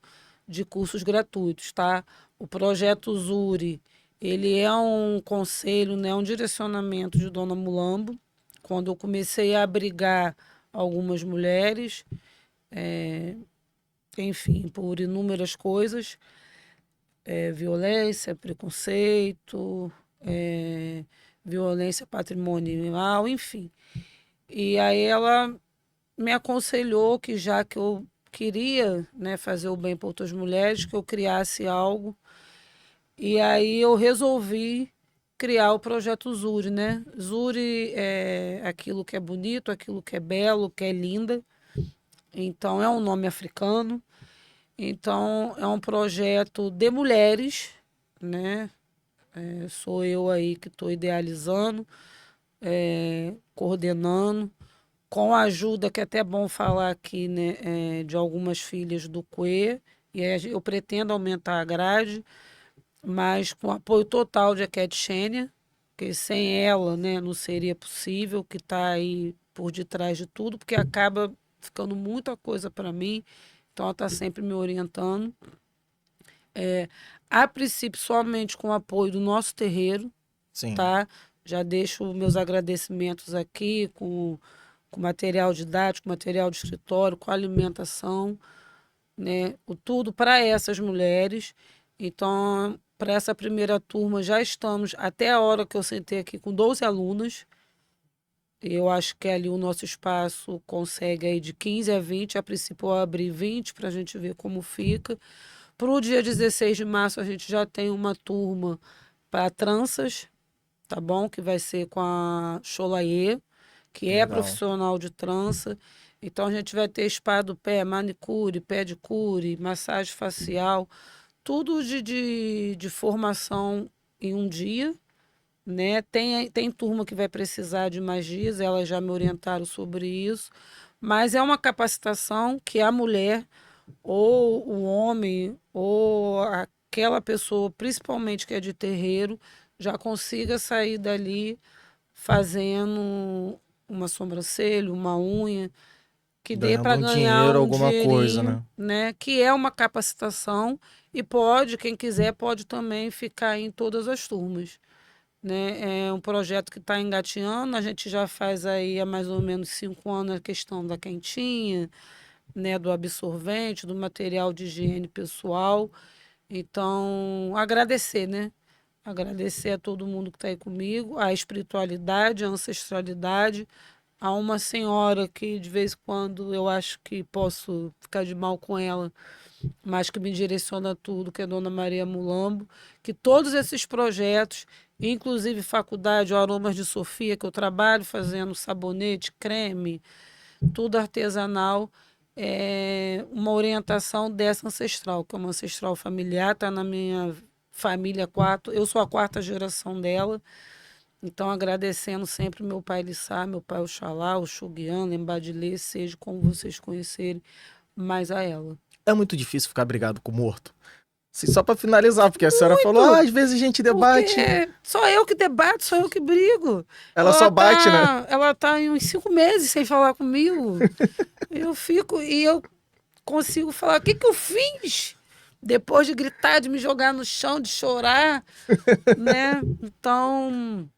de cursos gratuitos, tá? O projeto Zuri, ele é um conselho, né, um direcionamento de Dona Mulambo, quando eu comecei a abrigar algumas mulheres, enfim, por inúmeras coisas, violência, preconceito, violência patrimonial, enfim. E aí ela me aconselhou que já que eu queria, né, fazer o bem para outras mulheres, que eu criasse algo. E aí eu resolvi criar o projeto Zuri, né? Zuri é aquilo que é bonito, aquilo que é belo, que é linda. Então é um nome africano. Então é um projeto de mulheres, né? Sou eu aí que estou idealizando, coordenando, com a ajuda, que é até bom falar aqui, né, de algumas filhas do CUE, e aí eu pretendo aumentar a grade, mas com apoio total de Eket Xênia, que sem ela, né, não seria possível, que está aí por detrás de tudo, porque acaba ficando muita coisa para mim, então ela está sempre me orientando. A princípio, somente com o apoio do nosso terreiro, Sim. tá? Já deixo meus agradecimentos aqui com com material didático, material de escritório, com alimentação, né? Tudo para essas mulheres. Então, para essa primeira turma, já estamos, até a hora que eu sentei aqui, com 12 alunas. Eu acho que ali o nosso espaço consegue aí de 15 a 20. A princípio, eu abri 20 para a gente ver como fica. Para o dia 16 de março, a gente já tem uma turma para tranças, tá bom? Que vai ser com a Cholaye, que é Legal. profissional de trança. Então, a gente vai ter spa do pé, manicure, pedicure, massagem facial, tudo de formação em um dia, né? Tem turma que vai precisar de mais dias, elas já me orientaram sobre isso, mas é uma capacitação que a mulher, ou o homem, ou aquela pessoa, principalmente que é de terreiro, já consiga sair dali fazendo uma sobrancelha, uma unha, que dê Ganhando para um ganhar dinheiro, um alguma coisa, dinheirinho, né? né? Que é uma capacitação e pode, quem quiser, pode também ficar em todas as turmas, né? É um projeto que está engateando, a gente já faz aí há mais ou menos 5 anos a questão da quentinha, né? Do absorvente, do material de higiene pessoal. Então, agradecer, né? Agradecer a todo mundo que está aí comigo, a espiritualidade, a ancestralidade, a uma senhora que de vez em quando eu acho que posso ficar de mal com ela, mas que me direciona tudo, que é a Dona Maria Mulambo, que todos esses projetos, inclusive faculdade, o Aromas de Sofia, que eu trabalho fazendo sabonete, creme, tudo artesanal, é uma orientação dessa ancestral, que é uma ancestral familiar, está na minha família quatro, eu sou a quarta geração dela, então agradecendo sempre meu pai Lissá, meu pai Oxalá, o Xuguian, Lembadilê, seja como vocês conhecerem, mais a ela. É muito difícil ficar brigado com o morto. Assim, só pra finalizar, porque a senhora falou, às vezes a gente debate, Porque sou eu que debato, sou eu que brigo. ela só bate, né? Ela tá em uns 5 meses sem falar comigo. Eu fico e eu consigo falar, o que que eu fiz? Depois de gritar, de me jogar no chão, de chorar, né? Então,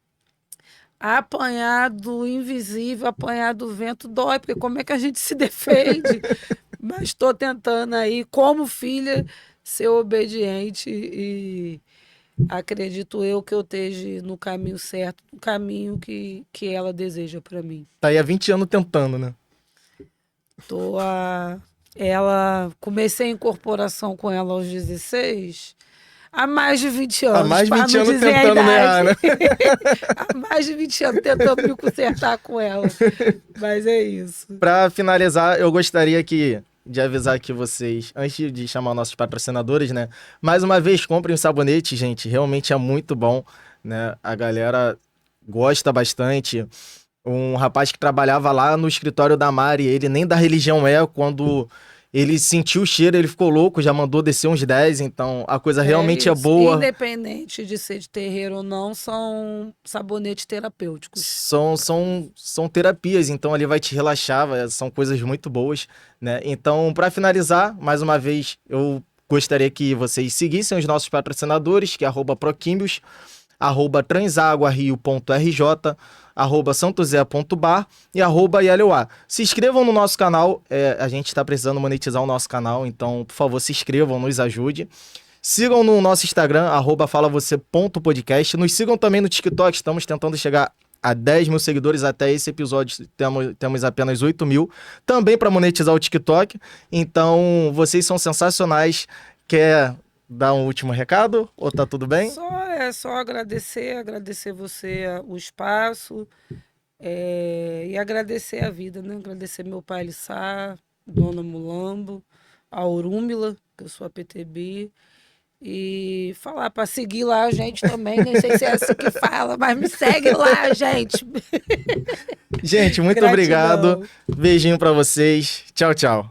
apanhar do invisível, apanhar do vento dói, porque como é que a gente se defende? Mas estou tentando aí, como filha, ser obediente e acredito eu que eu esteja no caminho certo, no caminho que ela deseja para mim. Tá aí há 20 anos tentando, né? Tô a... Ela comecei a incorporação com ela aos 16, há mais de 20 Há anos, mais de para 20 não anos dizer a tentando não errar, idade. né? Há mais de 20 anos tentando me consertar com ela. Mas é isso. Pra finalizar, eu gostaria de avisar aqui vocês, antes de chamar nossos patrocinadores, né? Mais uma vez, comprem o sabonete, gente. Realmente é muito bom, né? A galera gosta bastante. Um rapaz que trabalhava lá no escritório da Mari, ele nem da religião é, quando ele sentiu o cheiro, ele ficou louco, já mandou descer uns 10, então a coisa realmente é isso. boa. Independente de ser de terreiro ou não, são sabonetes terapêuticos. São terapias, então ali vai te relaxar, são coisas muito boas, né? Então, para finalizar, mais uma vez, eu gostaria que vocês seguissem os nossos patrocinadores, que é @proquimbios, @transaguario.rj, @santosé.bar e @ialeuá. Se inscrevam no nosso canal, a gente está precisando monetizar o nosso canal, então, por favor, se inscrevam, nos ajude. Sigam no nosso Instagram, @falavocê.podcast. Nos sigam também no TikTok, estamos tentando chegar a 10 mil seguidores até esse episódio, temos apenas 8 mil. Também para monetizar o TikTok. Então, vocês são sensacionais. Quer dar um último recado ou tá tudo bem? Só agradecer você o espaço e agradecer a vida, né? Agradecer meu pai Lissá, Dona Mulambo, a Orúmila, que eu sou a PTB. E falar para seguir lá a gente também, nem sei se é assim que fala, mas me segue lá, gente. Gente, muito Gratidão. obrigado. Beijinho para vocês. Tchau, tchau.